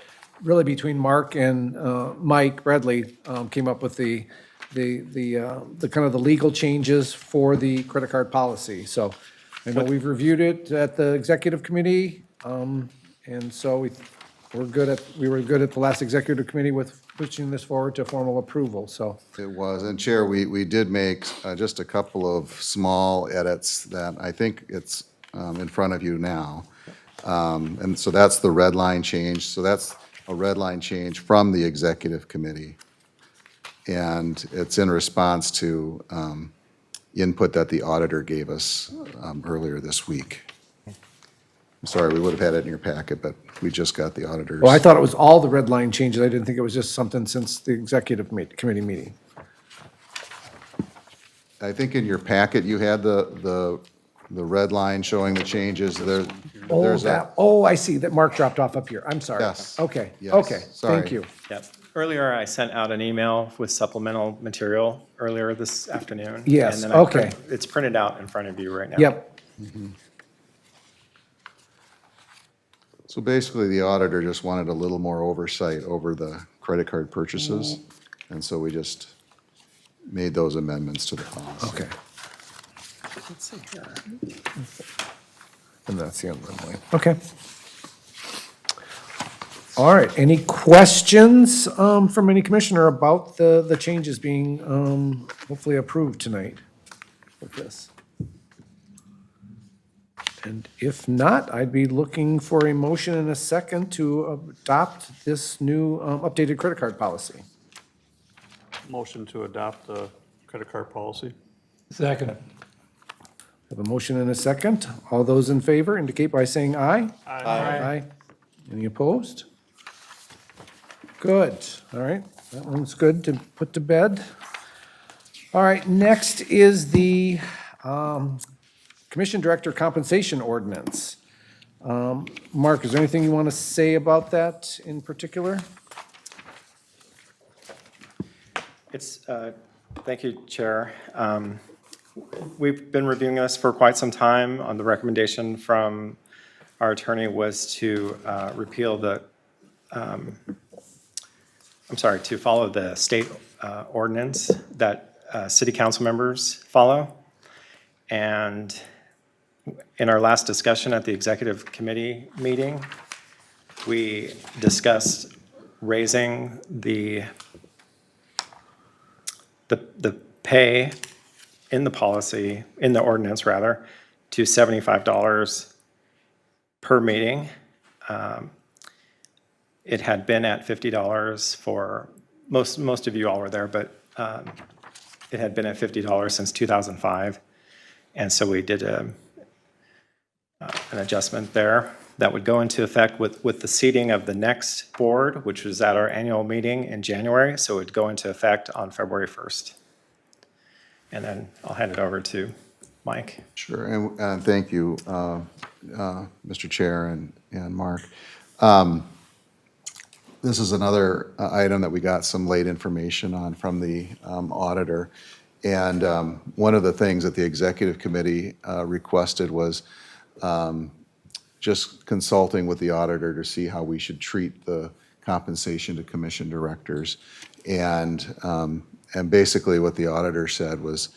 really between Mark and Mike Bradley came up with the kind of the legal changes for the credit card policy. So I know we've reviewed it at the executive committee, and so we were good at the last executive committee with pushing this forward to formal approval, so. It was, and Chair, we did make just a couple of small edits that I think it's in front of you now. And so that's the red line change. So that's a red line change from the executive committee. And it's in response to input that the auditor gave us earlier this week. I'm sorry, we would have had it in your packet, but we just got the auditors. Well, I thought it was all the red line changes. I didn't think it was just something since the executive committee meeting. I think in your packet, you had the red line showing the changes. There's a, I see, that Mark dropped off up here. I'm sorry. Yes. Okay, Yes. okay, Sorry. thank you. yep. Earlier, I sent out an email with supplemental material earlier this afternoon. Yes, and then okay. It's printed out in front of you right now. Yep, so basically, the auditor just wanted a little more oversight over the credit card purchases. And so we just made those amendments to the policy. okay. Let's see here. And that's the other line. Okay. All right, any questions from any commissioner about the changes being hopefully approved tonight with this? And if not, I'd be looking for a motion and a second to adopt this new updated credit card policy. Motion to adopt the credit card policy. Second. Have a motion and a second. All those in favor indicate by saying aye. Aye. Any opposed? Good, all right, that one's good to put to bed. All right, next is the Commission Director Compensation Ordinance. Mark, is there anything you want to say about that in particular? It's, thank you, Chair. We've been reviewing this for quite some time. On the recommendation from our attorney was to repeal the, to follow the state ordinance that city council members follow. And in our last discussion at the executive committee meeting, we discussed raising the pay in the policy, in the ordinance rather, to $75 per meeting. It had been at $50 for, most of you all were there, but it had been at $50 since 2005. And so we did an adjustment there that would go into effect with the seating of the next board, which was at our annual meeting in January. So it would go into effect on February 1st. And then I'll hand it over to Mike. Sure, and thank you, Mr. Chair and Mark. This is another item that we got some late information on from the auditor. And one of the things that the executive committee requested was just consulting with the auditor to see how we should treat the compensation to commission directors. And basically what the auditor said was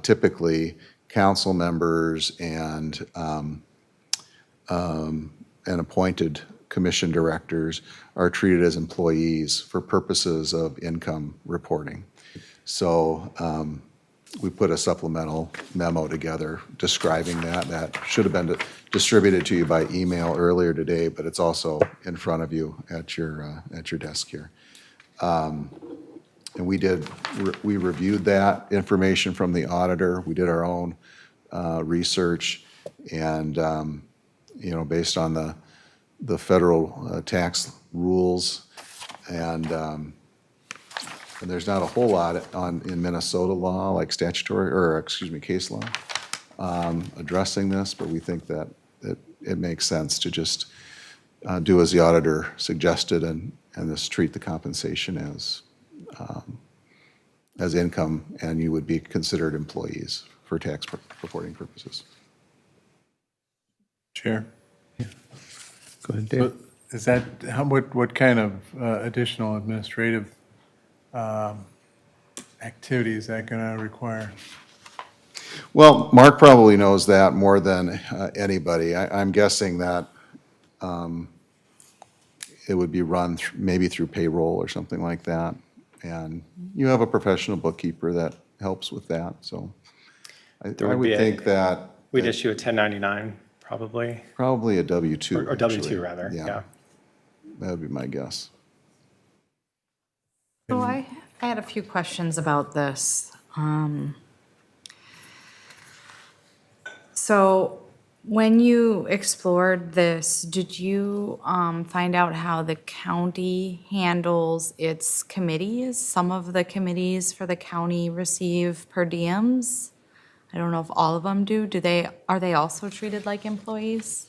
typically council members and appointed commission directors are treated as employees for purposes of income reporting. So we put a supplemental memo together describing that. That should have been distributed to you by email earlier today, but it's also in front of you at your desk here. And we reviewed that information from the auditor. We did our own research, and based on the federal tax rules, and there's not a whole lot in Minnesota law, like case law, addressing this, but we think that it makes sense to just do as the auditor suggested and just treat the compensation as income, and you would be considered employees for tax reporting purposes. Chair? Go ahead, Dave. Is that, what kind of additional administrative activity is that going to require? Well, Mark probably knows that more than anybody. I'm guessing that it would be run maybe through payroll or something like that. And you have a professional bookkeeper that helps with that, so I would think that. We'd issue a 1099, probably. Probably a W-2. Or W-2, rather, yeah. That would be my guess. So I had a few questions about this. So when you explored this, did you find out how the county handles its committees? Some of the committees for the county receive per diems. I don't know if all of them do. Are they also treated like employees?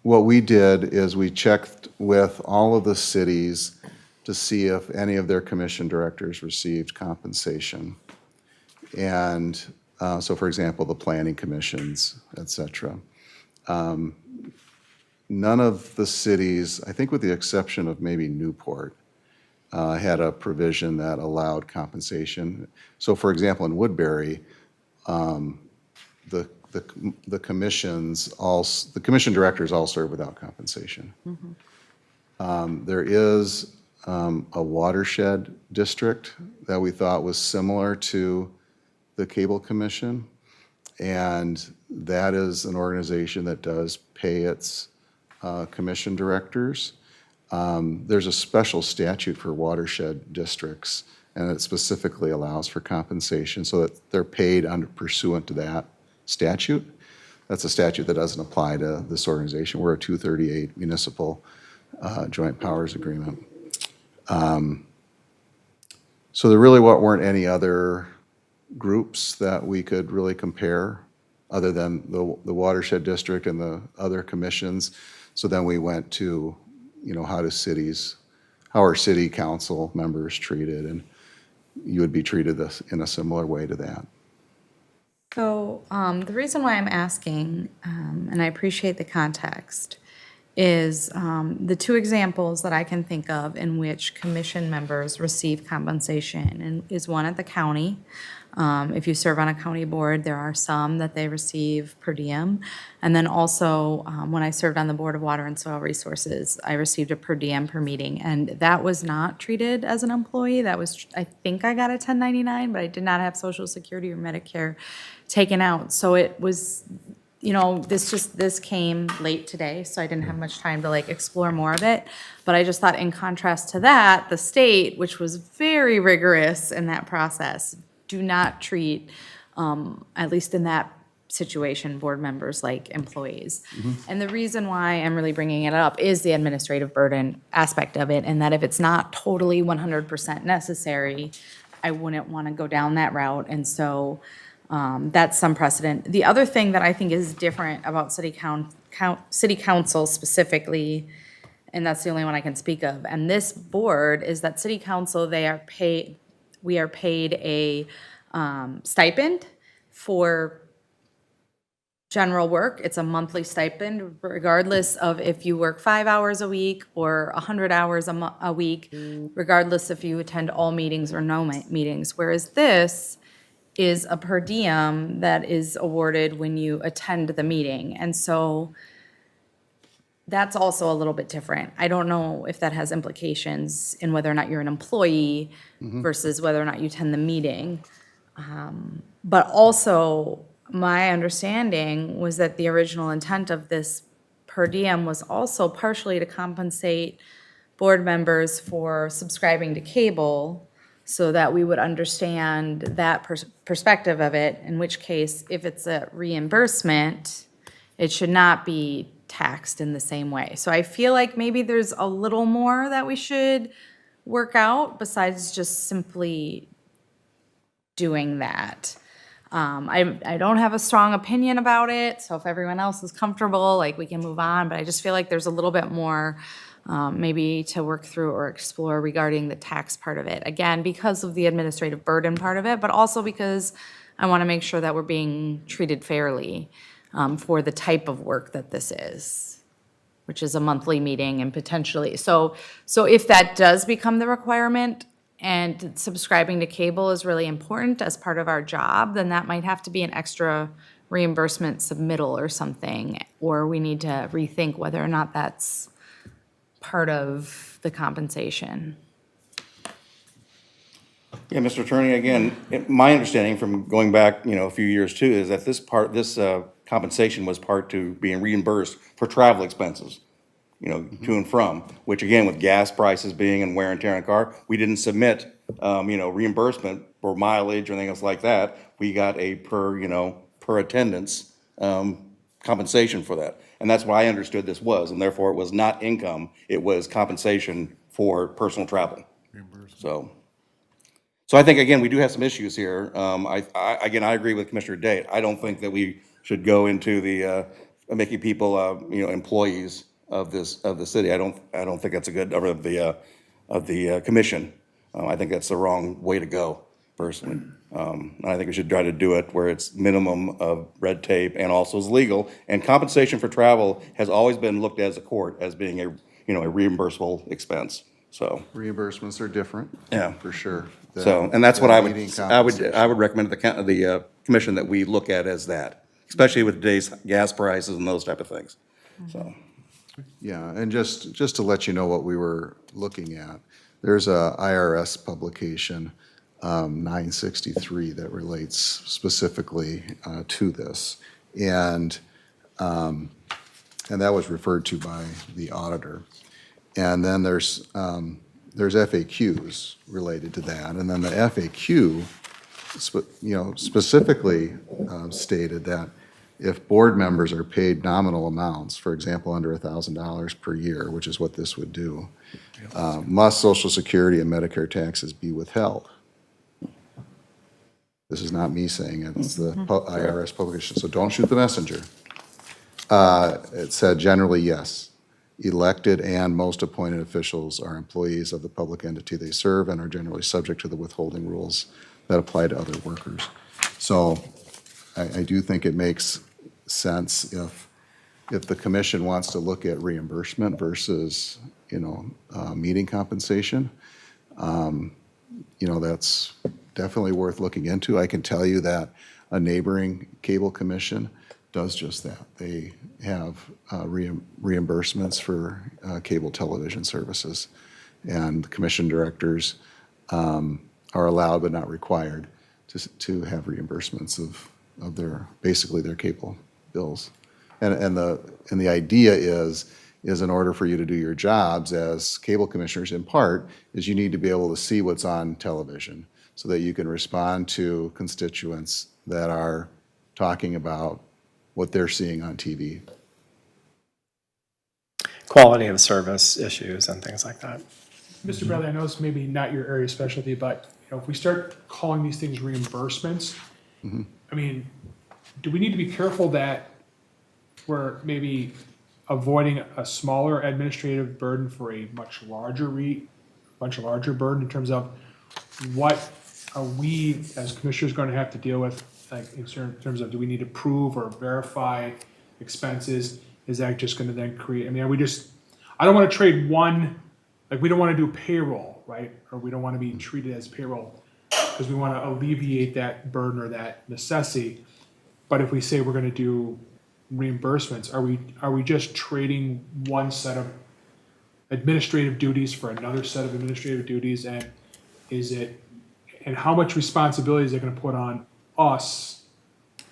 What we did is we checked with all of the cities to see if any of their commission directors received compensation. And so, for example, the planning commissions, et cetera. None of the cities, I think with the exception of maybe Newport, had a provision that allowed compensation. So, for example, in Woodbury, the commission directors all serve without compensation. There is a watershed district that we thought was similar to the Cable Commission, and that is an organization that does pay its commission directors. There's a special statute for watershed districts, and it specifically allows for compensation so that they're paid under pursuant to that statute. That's a statute that doesn't apply to this organization. We're a 238 municipal joint powers agreement. So there really weren't any other groups that we could really compare other than the watershed district and the other commissions. So then we went to, how are city council members treated? And you would be treated in a similar way to that. So the reason why I'm asking, and I appreciate the context, is the two examples that I can think of in which commission members receive compensation, and is one at the county. If you serve on a county board, there are some that they receive per diem. And then also, when I served on the Board of Water and Soil Resources, I received a per diem per meeting. And that was not treated as an employee. That was, I think I got a 1099, but I did not have Social Security or Medicare taken out. So it was, this came late today, so I didn't have much time to explore more of it. But I just thought in contrast to that, the state, which was very rigorous in that process, do not treat, at least in that situation, board members like employees. And the reason why I'm really bringing it up is the administrative burden aspect of it, and that if it's not totally 100% necessary, I wouldn't want to go down that route. And so that's some precedent. The other thing that I think is different about city council specifically, and that's the only one I can speak of, and this board, is that city council, we are paid a stipend for general work. It's a monthly stipend, regardless of if you work 5 hours a week or 100 hours a week, regardless if you attend all meetings or no meetings. Whereas this is a per diem that is awarded when you attend the meeting. And so that's also a little bit different. I don't know if that has implications in whether or not you're an employee versus whether or not you attend the meeting. But also, my understanding was that the original intent of this per diem was also partially to compensate board members for subscribing to cable, so that we would understand that perspective of it, in which case, if it's a reimbursement, it should not be taxed in the same way. So I feel like maybe there's a little more that we should work out besides just simply doing that. I don't have a strong opinion about it, so if everyone else is comfortable, we can move on, but I just feel like there's a little bit more maybe to work through or explore regarding the tax part of it. Again, because of the administrative burden part of it, but also because I want to make sure that we're being treated fairly for the type of work that this is, which is a monthly meeting and potentially. So if that does become the requirement and subscribing to cable is really important as part of our job, then that might have to be an extra reimbursement submittal or something, or we need to rethink whether or not that's part of the compensation. Yeah, Mr. Attorney, again, my understanding from going back, a few years too, is that this compensation was part to being reimbursed for travel expenses, to and from, which again, with gas prices being and wear and tear on a car, we didn't submit, reimbursement for mileage or anything else like that. We got a per attendance, compensation for that. And that's what I understood this was, and therefore it was not income, it was compensation for personal travel. So I think, again, we do have some issues here. I agree with Commissioner Day. I don't think that we should go into the making people, employees of the city. I don't think that's a good, of the commission. I think that's the wrong way to go, personally. I think we should try to do it where it's minimum of red tape and also is legal. And compensation for travel has always been looked at as a court as being a reimbursable expense. So Reimbursements are different. Yeah, for sure. So, and that's what I would compensation. recommend to the commission that we look at as that, especially with today's gas prices and those type of things. So, Yeah, and just to let you know what we were looking at, there's a IRS publication, 963, that relates specifically to this. And that was referred to by the auditor. And then there's there's FAQs related to that, and then the FAQ, specifically stated that if board members are paid nominal amounts, for example, under $1,000 per year, which is what this would do, must Social Security and Medicare taxes be withheld? This is not me saying it, it's the IRS publication, so don't shoot the messenger. It said generally yes. Elected and most appointed officials are employees of the public entity they serve and are generally subject to the withholding rules that apply to other workers. So I do think it makes sense if the commission wants to look at reimbursement versus, meeting compensation. That's definitely worth looking into. I can tell you that a neighboring cable commission does just that. They have reimbursements for cable television services. And the commission directors are allowed but not required to have reimbursements of basically their cable bills. And the idea is in order for you to do your jobs as cable commissioners, in part, is you need to be able to see what's on television so that you can respond to constituents that are talking about what they're seeing on TV. Quality of service issues and things like that. Mr. Bradley, I know it's maybe not your area of specialty, but if we start calling these things reimbursements, I mean, do we need to be careful that we're maybe avoiding a smaller administrative burden for a much larger burden in terms of what are we as commissioners going to have to deal with, like in terms of do we need to prove or verify expenses? Is that just going to then create, I don't want to trade one, like we don't want to do payroll, right? Or we don't want to be treated as payroll because we want to alleviate that burden or that necessity. But if we say we're going to do reimbursements, are we just trading one set of administrative duties for another set of administrative duties? And and how much responsibility is it going to put on us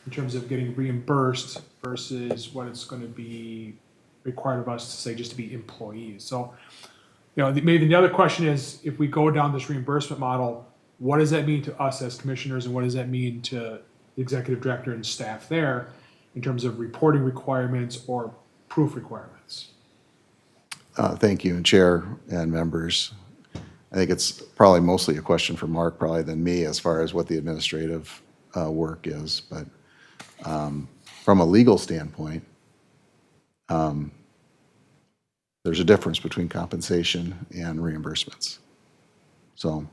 in terms of getting reimbursed versus what it's going to be required of us to say just to be employees? So, maybe the other question is, if we go down this reimbursement model, what does that mean to us as commissioners, and what does that mean to the executive director and staff there in terms of reporting requirements or proof requirements? Thank you, and Chair and members. I think it's probably mostly a question for Mark probably than me as far as what the administrative work is. But from a legal standpoint, there's a difference between compensation and reimbursements. So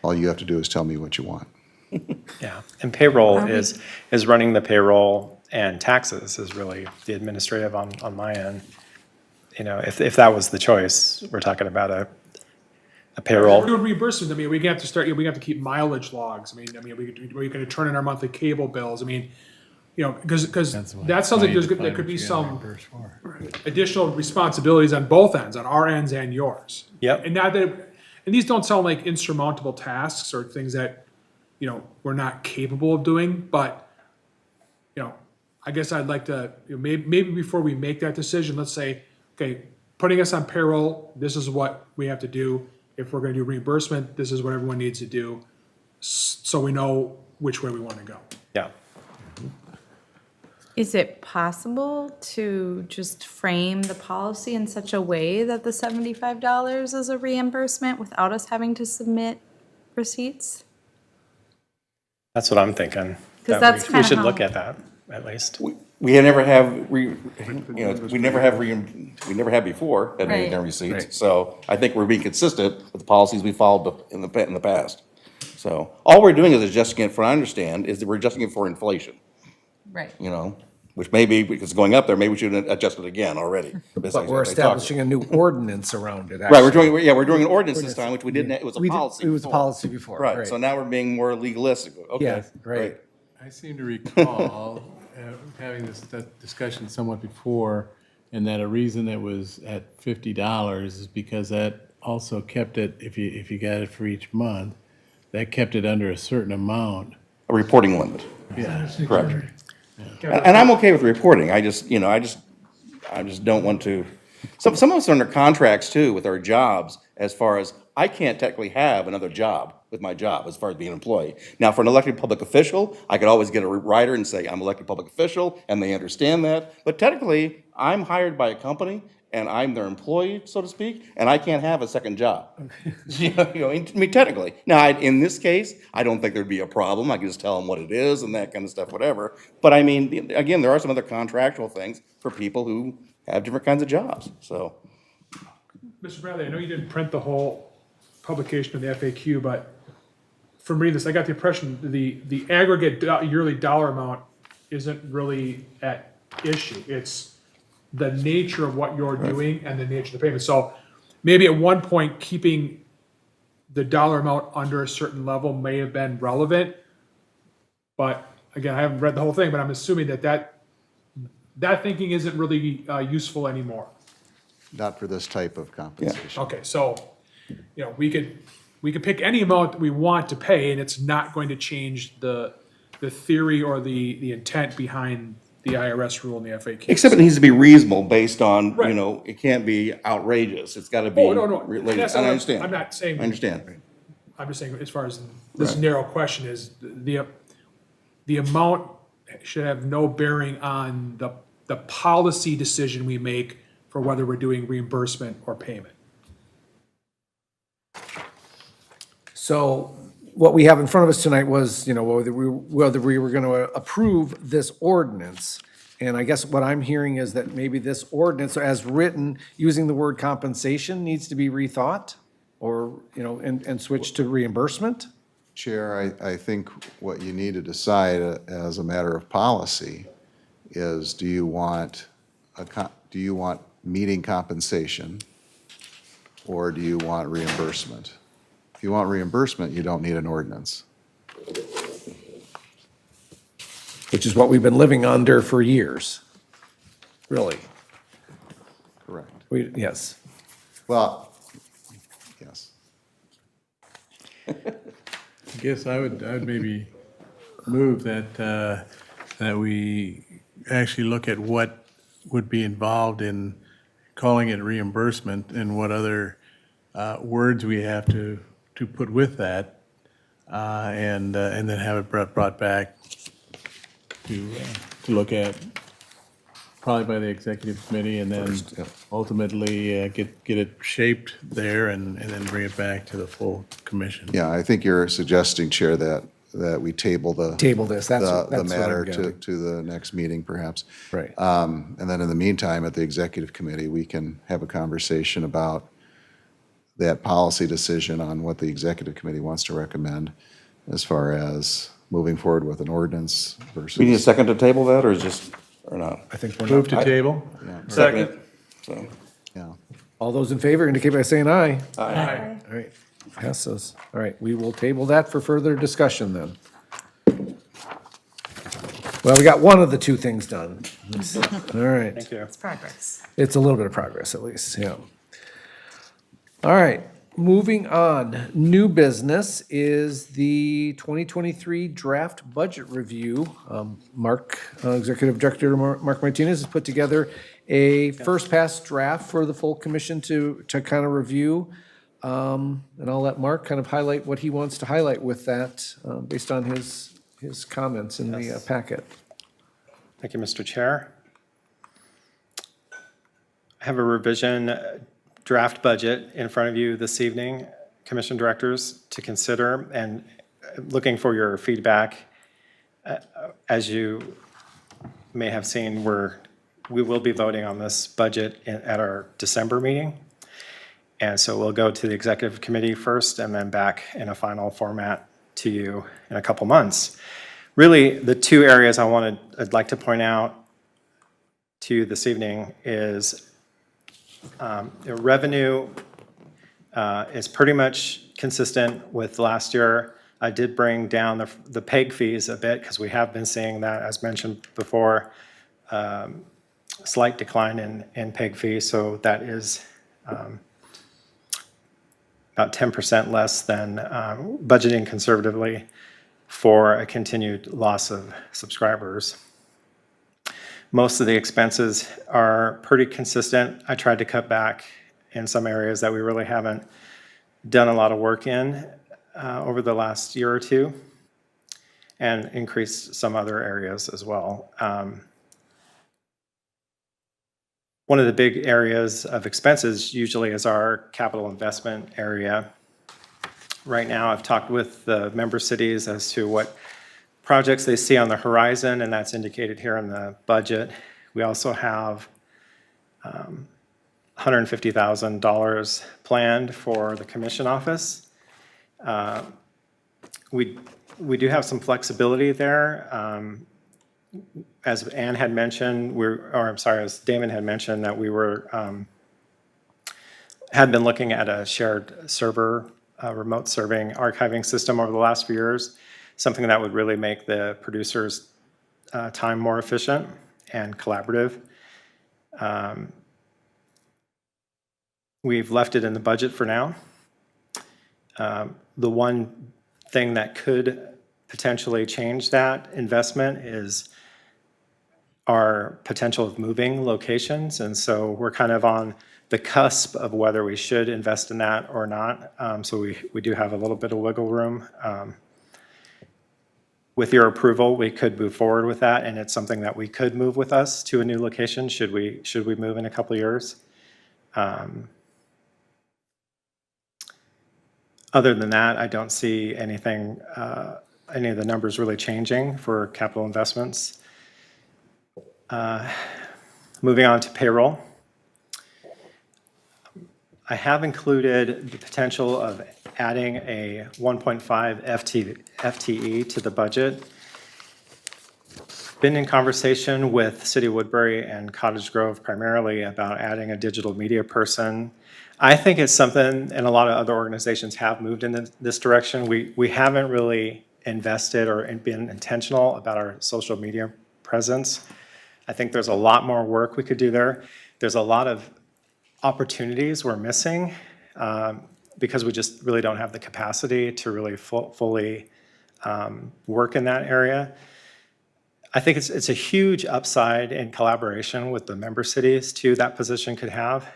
all you have to do is tell me what you want. Yeah, and payroll is running the payroll, and taxes is really the administrative on my end. If that was the choice, we're talking about a payroll. We're doing reimbursements. We have to start. We have to keep mileage logs. We're going to turn in our monthly cable bills. Because that sounds like there could be some additional responsibilities on both ends, on our ends and yours. Yep. And these don't sound like insurmountable tasks or things that we're not capable of doing. But I guess I'd like to maybe before we make that decision, let's say, okay, putting us on payroll, this is what we have to do. If we're going to do reimbursement, this is what everyone needs to do, so we know which way we want to go. Yeah. Is it possible to just frame the policy in such a way that the $75 is a reimbursement without us having to submit receipts? That's what I'm thinking. 'Cause that's We kinda should how- look at that, at least. We never have, we never have before had any Right. receipts. Right. So I think we're being consistent with the policies we followed in the past. So all we're doing is adjusting it, from what I understand, is that we're adjusting it for inflation, Right. which maybe, because it's going up there, maybe we should adjust it again already. But we're establishing a new ordinance around it. Right, we're doing an ordinance this time, which we didn't, it was a policy. It was a before. policy before. Right, so now we're being more legalistic. Okay, Yeah, right. I seem to recall having this discussion somewhat before, and that a reason it was at $50 is because that also kept it, if you got it for each month, that kept it under a certain amount. A reporting limit. Yeah. Correct. And I'm okay with reporting. I just don't want to, Some of us are under contracts too with our jobs, as far as, I can't technically have another job with my job as far as being an employee. Now, for an elected public official, I could always get a rider and say, I'm elected public official, and they understand that. But technically, I'm hired by a company, and I'm their employee, so to speak, and I can't have a second job. I mean, technically. Now, in this case, I don't think there'd be a problem. I can just tell them what it is and that kind of stuff, whatever. But I mean, again, there are some other contractual things for people who have different kinds of jobs, so. Mr. Bradley, I know you didn't print the whole publication of the FAQ, but from reading this, I got the impression the aggregate yearly dollar amount isn't really at issue. It's the nature of what you're doing and the nature of the payment. So maybe at one point, keeping the dollar amount under a certain level may have been relevant. But again, I haven't read the whole thing, but I'm assuming that thinking isn't really useful anymore. Not for this type of compensation. Okay, so, we could pick any amount that we want to pay, and it's not going to change the theory or the intent behind the IRS rule and the FAQ. Except it needs to be reasonable based on, Right. it can't be outrageous. It's gotta be Oh, no. related. That's And not- I understand. I'm not saying. I understand. I'm just saying, as far as this Right. narrow question is, the amount should have no bearing on the policy decision we make for whether we're doing reimbursement or payment. So what we have in front of us tonight was, whether we were going to approve this ordinance. And I guess what I'm hearing is that maybe this ordinance, as written, using the word compensation, needs to be rethought or, and switch to reimbursement? Chair, I think what you need to decide as a matter of policy is, do you want meeting compensation, or do you want reimbursement? If you want reimbursement, you don't need an ordinance. Which is what we've been living under for years, really. Correct. Yes. Well, yes. I guess I would maybe move that we actually look at what would be involved in calling it reimbursement and what other words we have to put with that, and then have it brought back to look at, probably by the executive committee, and then ultimately get it shaped there and then bring it back to the full commission. Yeah, I think you're suggesting, Chair, that we table the. Table this, that's the what I'm matter getting. to the next meeting, perhaps. Right. And then in the meantime, at the executive committee, we can have a conversation about that policy decision on what the executive committee wants to recommend as far as moving forward with an ordinance versus. We need a second to table that, or not? I think we're Move to table? Second. So. Yeah. All those in favor indicate by saying aye. Aye. All right, passes. All right, we will table that for further discussion then. Well, we got one of the two things done. All right. Thank you. It's progress. It's a little bit of progress at least, yeah. All right, moving on. New business is the 2023 draft budget review. Mark, Executive Director Mark Martinez has put together a first pass draft for the full commission to kind of review. And I'll let Mark kind of highlight what he wants to highlight with that, based on his comments in the packet. Thank you, Mr. Chair. I have a revision draft budget in front of you this evening, Commission Directors, to consider, and looking for your feedback. As you may have seen, we will be voting on this budget at our December meeting. And so we'll go to the Executive Committee first and then back in a final format to you in a couple months. Really, the two areas I'd like to point out to you this evening is revenue is pretty much consistent with last year. I did bring down the PEG fees a bit because we have been seeing that, as mentioned before, slight decline in PEG fees. So that is about 10% less than budgeting conservatively for a continued loss of subscribers. Most of the expenses are pretty consistent. I tried to cut back in some areas that we really haven't done a lot of work in over the last year or two, and increased some other areas as well. One of the big areas of expenses usually is our capital investment area. Right now, I've talked with the member cities as to what projects they see on the horizon, and that's indicated here in the budget. We also have $150,000 planned for the commission office. We do have some flexibility there. As Ann had mentioned, as Damon had mentioned, that we had been looking at a shared server, remote serving archiving system over the last few years, something that would really make the producers' time more efficient and collaborative. We've left it in the budget for now. The one thing that could potentially change that investment is our potential of moving locations. And so we're kind of on the cusp of whether we should invest in that or not. So we do have a little bit of wiggle room. With your approval, we could move forward with that, and it's something that we could move with us to a new location should we move in a couple of years. Other than that, I don't see anything, any of the numbers really changing for capital investments. Moving on to payroll. I have included the potential of adding a 1.5 FTE to the budget. Been in conversation with City of Woodbury and Cottage Grove primarily about adding a digital media person. I think it's something, and a lot of other organizations have moved in this direction. We haven't really invested or been intentional about our social media presence. I think there's a lot more work we could do there. There's a lot of opportunities we're missing because we just really don't have the capacity to really fully work in that area. I think it's a huge upside in collaboration with the member cities too that position could have.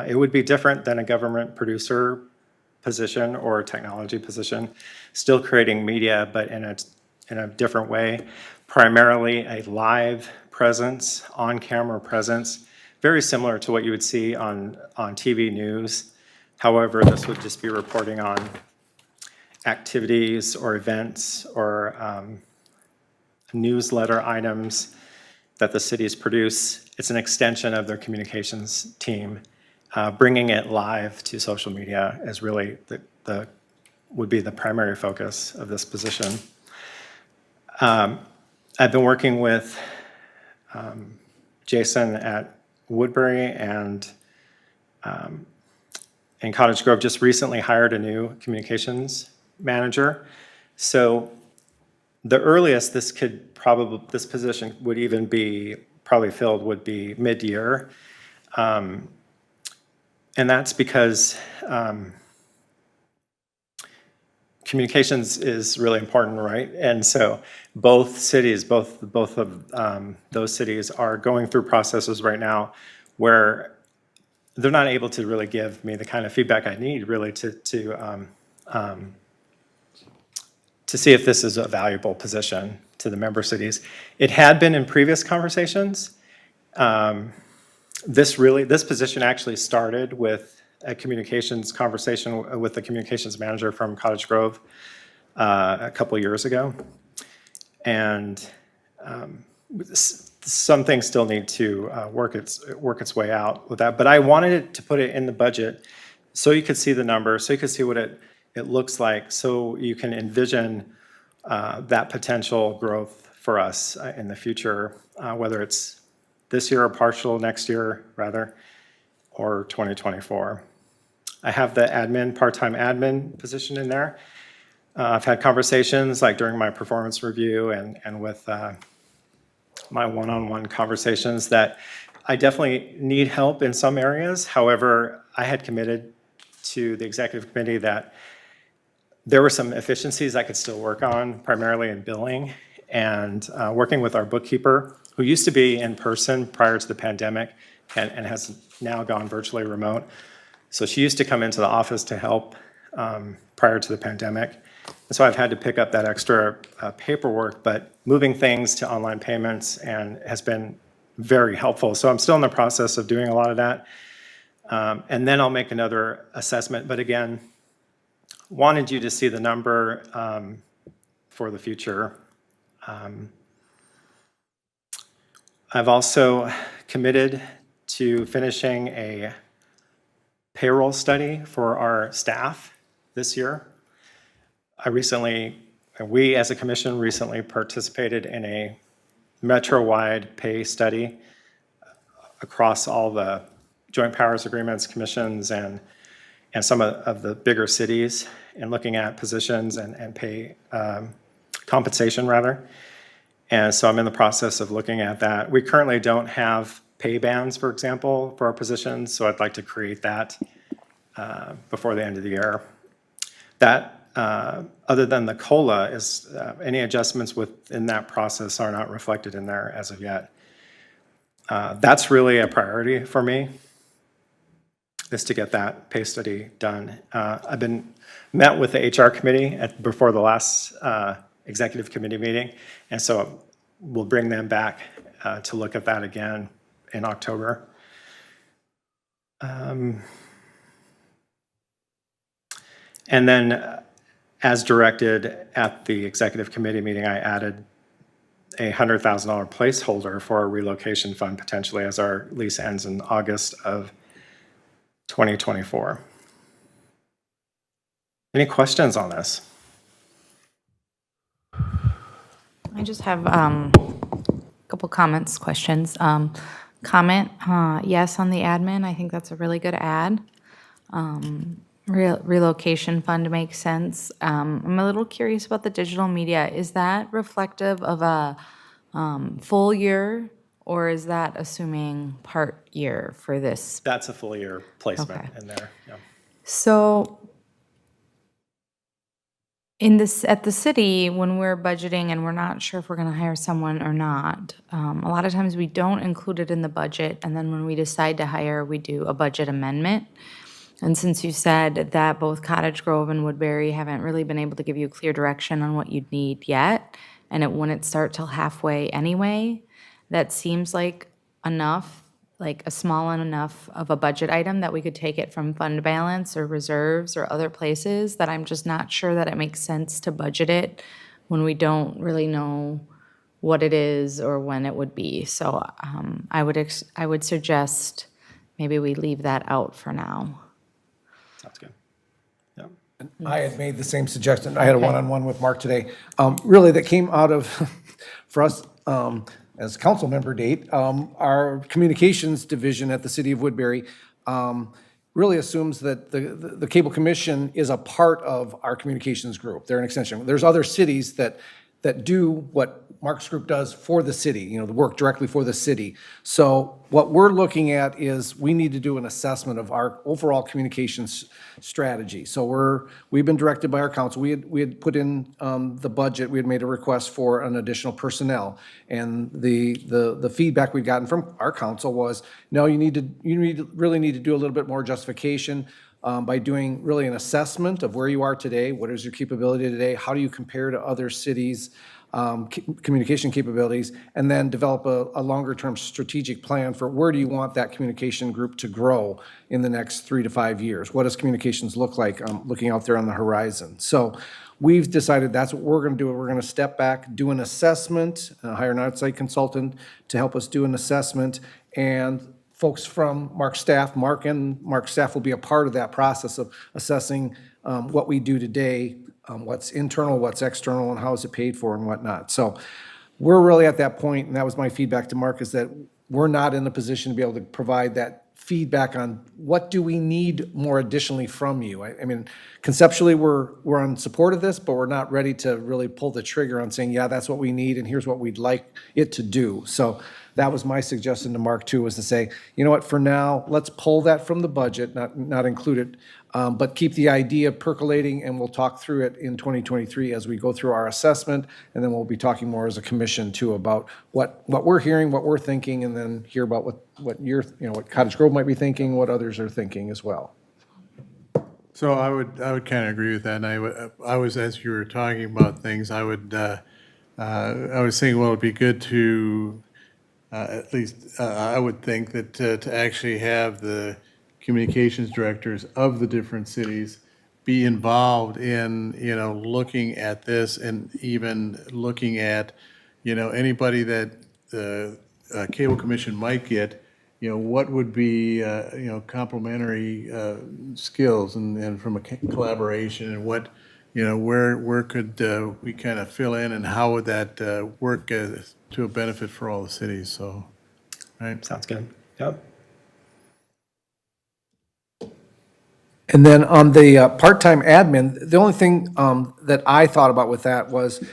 It would be different than a government producer position or a technology position, still creating media, but in a different way, primarily a live presence, on-camera presence, very similar to what you would see on TV news. However, this would just be reporting on activities or events or newsletter items that the cities produce. It's an extension of their communications team. Bringing it live to social media is really would be the primary focus of this position. I've been working with Jason at Woodbury and Cottage Grove just recently hired a new communications manager. So the earliest this position would even be probably filled would be mid-year. And that's because communications is really important, right? And so both cities, both of those cities are going through processes right now where they're not able to really give me the kind of feedback I need really to see if this is a valuable position to the member cities. It had been in previous conversations. This position actually started with a communications conversation with the communications manager from Cottage Grove a couple of years ago. And some things still need to work its way out with that. But I wanted to put it in the budget so you could see the numbers, so you could see what it looks like, so you can envision that potential growth for us in the future, whether it's this year or partial next year, rather, or 2024. I have the part-time admin position in there. I've had conversations like during my performance review and with my one-on-one conversations that I definitely need help in some areas. However, I had committed to the executive committee that there were some efficiencies I could still work on, primarily in billing and working with our bookkeeper who used to be in person prior to the pandemic and has now gone virtually remote. So she used to come into the office to help prior to the pandemic. And so I've had to pick up that extra paperwork, but moving things to online payments has been very helpful. So I'm still in the process of doing a lot of that. And then I'll make another assessment. But again, wanted you to see the number for the future. I've also committed to finishing a payroll study for our staff this year. We as a commission recently participated in a metro-wide pay study across all the joint powers agreements, commissions, and some of the bigger cities, and looking at positions and pay compensation rather. And so I'm in the process of looking at that. We currently don't have pay bands, for example, for our positions, so I'd like to create that before the end of the year. That, other than the COLA, is any adjustments within that process are not reflected in there as of yet. That's really a priority for me, is to get that pay study done. I've been met with the HR committee before the last executive committee meeting, and so we'll bring them back to look at that again in October. And then, as directed at the executive committee meeting, I added a $100,000 placeholder for a relocation fund potentially as our lease ends in August of 2024. Any questions on this? I just have a couple comments, questions. Comment, yes, on the admin. I think that's a really good ad. Relocation fund makes sense. I'm a little curious about the digital media. Is that reflective of a full year, or is that assuming part year for this? That's a full year placement Okay. in there. Yeah. So at the city, when we're budgeting and we're not sure if we're going to hire someone or not, a lot of times we don't include it in the budget, and then when we decide to hire, we do a budget amendment. And since you said that both Cottage Grove and Woodbury haven't really been able to give you clear direction on what you'd need yet, and it wouldn't start till halfway anyway, that seems like enough, like a small enough of a budget item that we could take it from fund balance or reserves or other places, that I'm just not sure that it makes sense to budget it when we don't really know what it is or when it would be. So I would suggest maybe we leave that out for now. Sounds good. I had made the same suggestion. I had a one-on-one with Mark today. Really, that came out of, for us, as council member date, our communications division at the city of Woodbury really assumes that the cable commission is a part of our communications group. They're an extension. There's other cities that do what Mark's group does for the city, the work directly for the city. So what we're looking at is we need to do an assessment of our overall communications strategy. So we've been directed by our council. We had put in the budget, we had made a request for an additional personnel. And the feedback we'd gotten from our council was, no, you really need to do a little bit more justification by doing really an assessment of where you are today, what is your capability today, how do you compare to other cities' communication capabilities, and then develop a longer-term strategic plan for where do you want that communication group to grow in the next 3 to 5 years. What does communications look like looking out there on the horizon? So we've decided that's what we're going to do. We're going to step back, do an assessment, hire an outside consultant to help us do an assessment, and folks from Mark's staff, Mark and Mark's staff will be a part of that process of assessing what we do today, what's internal, what's external, and how is it paid for and whatnot. So we're really at that point, and that was my feedback to Mark, is that we're not in a position to be able to provide that feedback on what do we need more additionally from you. I mean, conceptually, we're in support of this, but we're not ready to really pull the trigger on saying, yeah, that's what we need, and here's what we'd like it to do. So that was my suggestion to Mark too, was to say, you know what, for now, let's pull that from the budget, not include it but keep the idea percolating, and we'll talk through it in 2023 as we go through our assessment, and then we'll be talking more as a commission too about what we're hearing, what we're thinking, and then hear about what you're, what Cottage Grove might be thinking, what others are thinking as well. So I would kind of agree with that. And I was, as you were talking about things, I was thinking, well, it'd be good to, at least, I would think that to actually have the communications directors of the different cities be involved in, looking at this, and even looking at, anybody that the cable commission might get, what would be, complementary skills and from a collaboration, and what, where could we kind of fill in, and how would that work to a benefit for all the cities, so, right? Sounds good. Yep. And then on the part-time admin, the only thing that I thought about with that was,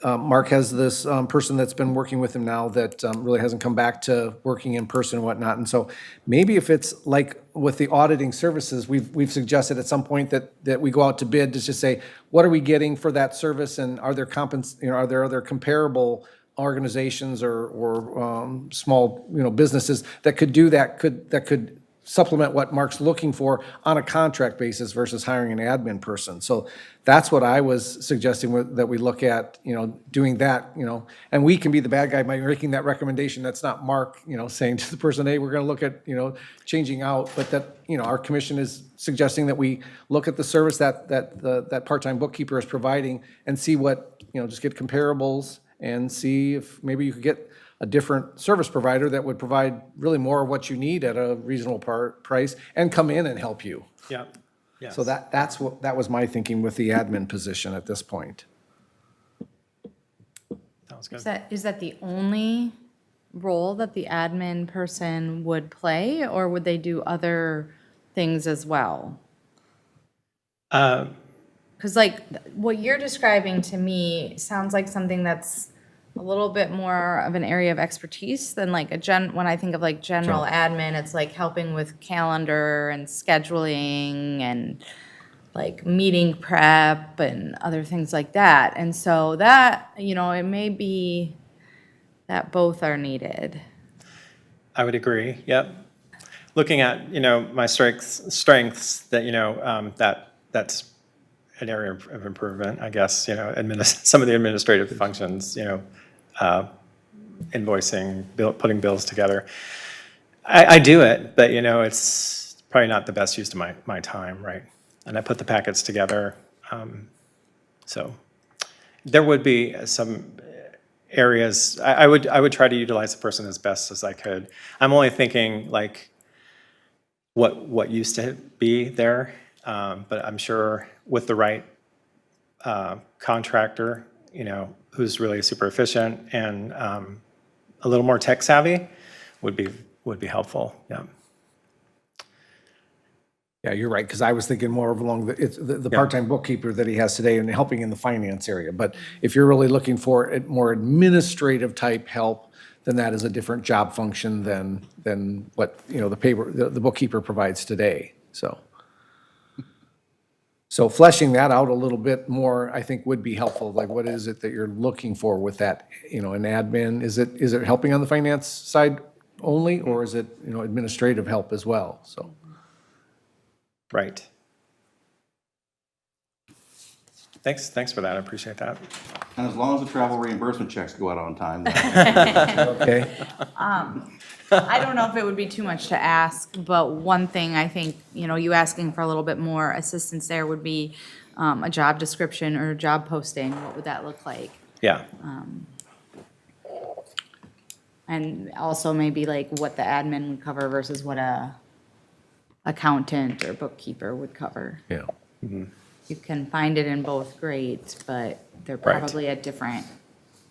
Mark has this person that's been working with him now that really hasn't come back to working in person and whatnot. And so maybe if it's like with the auditing services, we've suggested at some point that we go out to bid to just say, what are we getting for that service, and are there are there other comparable organizations or small businesses that could do that could supplement what Mark's looking for on a contract basis versus hiring an admin person. So that's what I was suggesting, that we look at, doing that, and we can be the bad guy by making that recommendation. That's not Mark, saying to the person, hey, we're going to look at, changing out, but that, our commission is suggesting that we look at the service that part-time bookkeeper is providing and see what, just get comparables and see if maybe you could get a different service provider that would provide really more of what you need at a reasonable price and come in and help you. Yeah. Yes. So that was my thinking with the admin position at this point. That was good. Is that the only role that the admin person would play, or would they do other things as well? Because what you're describing to me sounds like something that's a little bit more of an area of expertise than when I think of general admin, it's helping with calendar and scheduling and meeting prep and other things like that. And so that, it may be that both are needed. I would agree. Yep. Looking at, my strengths that that's an area of improvement, I guess, some of the administrative functions, invoicing, putting bills together. I do it, but it's probably not the best use of my time, right? And I put the packets together. So there would be some areas, I would try to utilize the person as best as I could. I'm only thinking what used to be there, but I'm sure with the right contractor, who's really super efficient and a little more tech savvy would be helpful. Yeah. Yeah, you're right, because I was thinking more of along the part-time bookkeeper that he has today and helping in the finance area. But if you're really looking for more administrative type help, then that is a different job function than what the bookkeeper provides today. So fleshing that out a little bit more, I think, would be helpful. What is it that you're looking for with that? An admin, is it helping on the finance side only, or is it administrative help as well? So. Right. Thanks for that. I appreciate that. And as long as the travel reimbursement checks go out on time. Okay. I don't know if it would be too much to ask, but one thing I think, you asking for a little bit more assistance there would be a job description or a job posting. What would that look like? Yeah. And also maybe what the admin would cover versus what a accountant or bookkeeper would cover. Yeah. Mm-hmm. You can find it in both grades, but they're Right. probably at different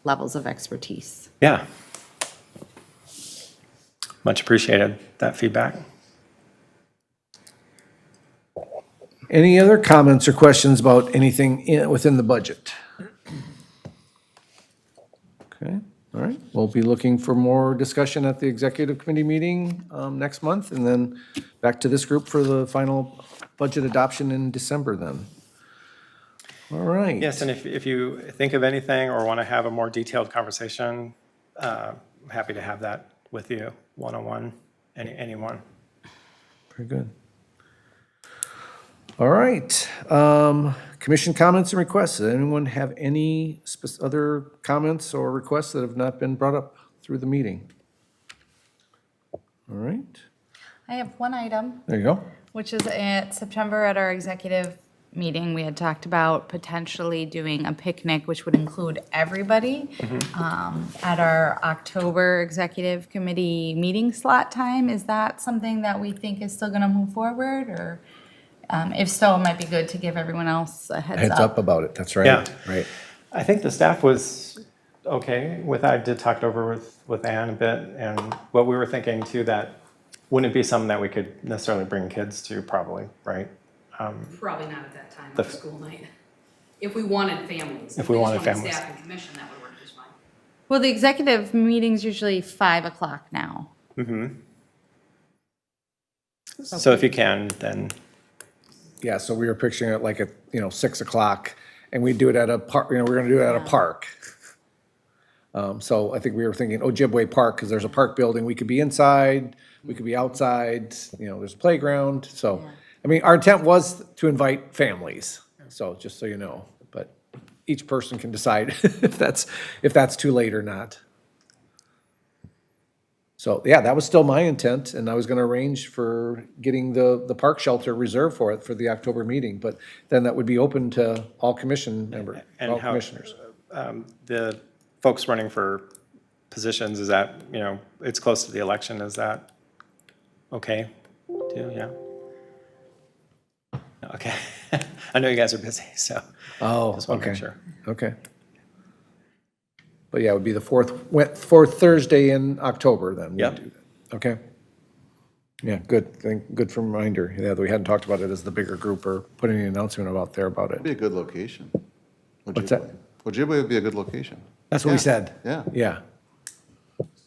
levels of expertise. Yeah. Much appreciated, that feedback. Any other comments or questions about anything within the budget? Okay, all right. Well, we'll be looking for more discussion at the executive committee meeting next month, and then back to this group for the final budget adoption in December then. All right. Yes, and if you think of anything or want to have a more detailed conversation, I'm happy to have that with you, one-on-one, anyone. Very good. All right. Commission comments and requests. Does anyone have any other comments or requests that have not been brought up through the meeting? All right. I have one item. There you go. Which is at September at our executive meeting, we had talked about potentially doing a picnic, which would include everybody. At our October executive committee meeting slot time, is that something that we think is still gonna move forward, or if so, it might be good to give everyone else a heads up. About it, that's right. Yeah. Right. I think the staff was okay with that. I did talk it over with Ann a bit, and what we were thinking too, that wouldn't be something that we could necessarily bring kids to, probably, right? Probably not at that time The of school night. If we wanted families. If we wanted just families. Staff and commission, that would work just fine. Well, the executive meeting's usually 5 o'clock now. So if you can, then. Yeah, so we were picturing it like at, 6 o'clock, and we'd do it at a park, we're gonna do it at a park. So I think we were thinking Ojibwe Park, because there's a park building, we could be inside, we could be outside, there's a playground, so. I mean, our intent was to invite families, so just so you know, but each person can decide if that's too late or not. So, yeah, that was still my intent, and I was gonna arrange for getting the park shelter reserved for it for the October meeting, but then that would be open to all commission members, And all how- commissioners. The folks running for positions, is that, it's close to the election, is that okay too, yeah? Okay. I know you guys are busy, so. Oh, just want to okay. make sure. Okay. But yeah, it would be the fourth Thursday in October then. we'd Yep. do that. Okay. Yeah, good. Good for reminder. Yeah, we hadn't talked about it as the bigger group or put any announcement out there about It'd be it. a good location. What's that? Ojibwe would be a good location. That's what we said. Yeah. Yeah.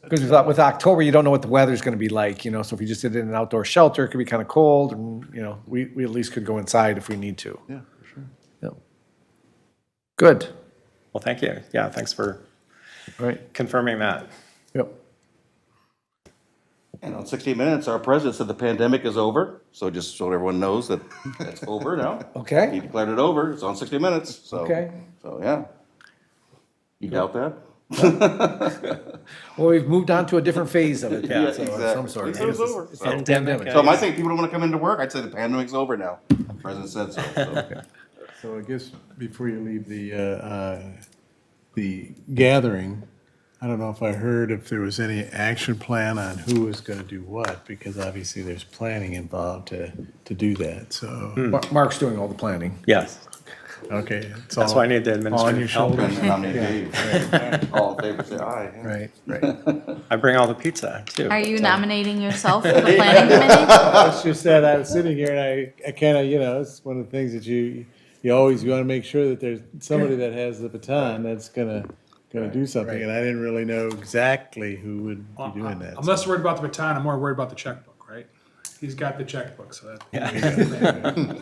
Because we thought with October, you don't know what the weather's gonna be like, so if you just did it in an outdoor shelter, it could be kind of cold and, we at least could go inside if we need to. Yeah, for sure. Yeah. Good. Well, thank you. Yeah, thanks for All right. confirming that. Yep. And on 60 Minutes, our president said the pandemic is over, so just so everyone knows that it's over now. Okay. He declared it over, it's on 60 Minutes, so. Okay. So, yeah. You doubt that? Well, we've moved on to a different phase of it. Yeah, so of exactly. some sort. It was over. It's So- a pandemic. So my thing, people don't want to come into work, I'd say the pandemic's over now. The president said so, so. So I guess before you leave the gathering, I don't know if I heard if there was any action plan on who was gonna do what, because obviously there's planning involved to do that, so. Mark's doing all the planning. Yes. Okay. it's That's all- why I need the all on your administrative help. shoulders. Nominate Dave. All in favor, say aye. Right, right. I bring all the pizza too. Are you so- nominating yourself for the planning committee? It's just that I was sitting here and I kind of, it's one of the things that you always want to make sure that there's somebody that has the baton that's gonna do something, and I didn't really know exactly who would be doing that. I'm less worried about the baton, I'm more worried about the checkbook, right? He's got the checkbook, so that. Yeah.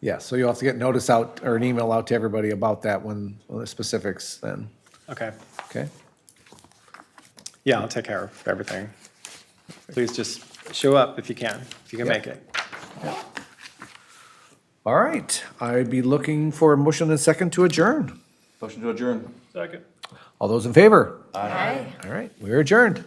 Yeah, so you'll have to get notice out or an email out to everybody about that when the specifics then. Okay. Okay? Yeah, I'll take care of everything. Please just show up if you can make it. All right, I'd be looking for a motion and second to adjourn. Motion to adjourn. Second. All those in favor? Aye. All right, we're adjourned.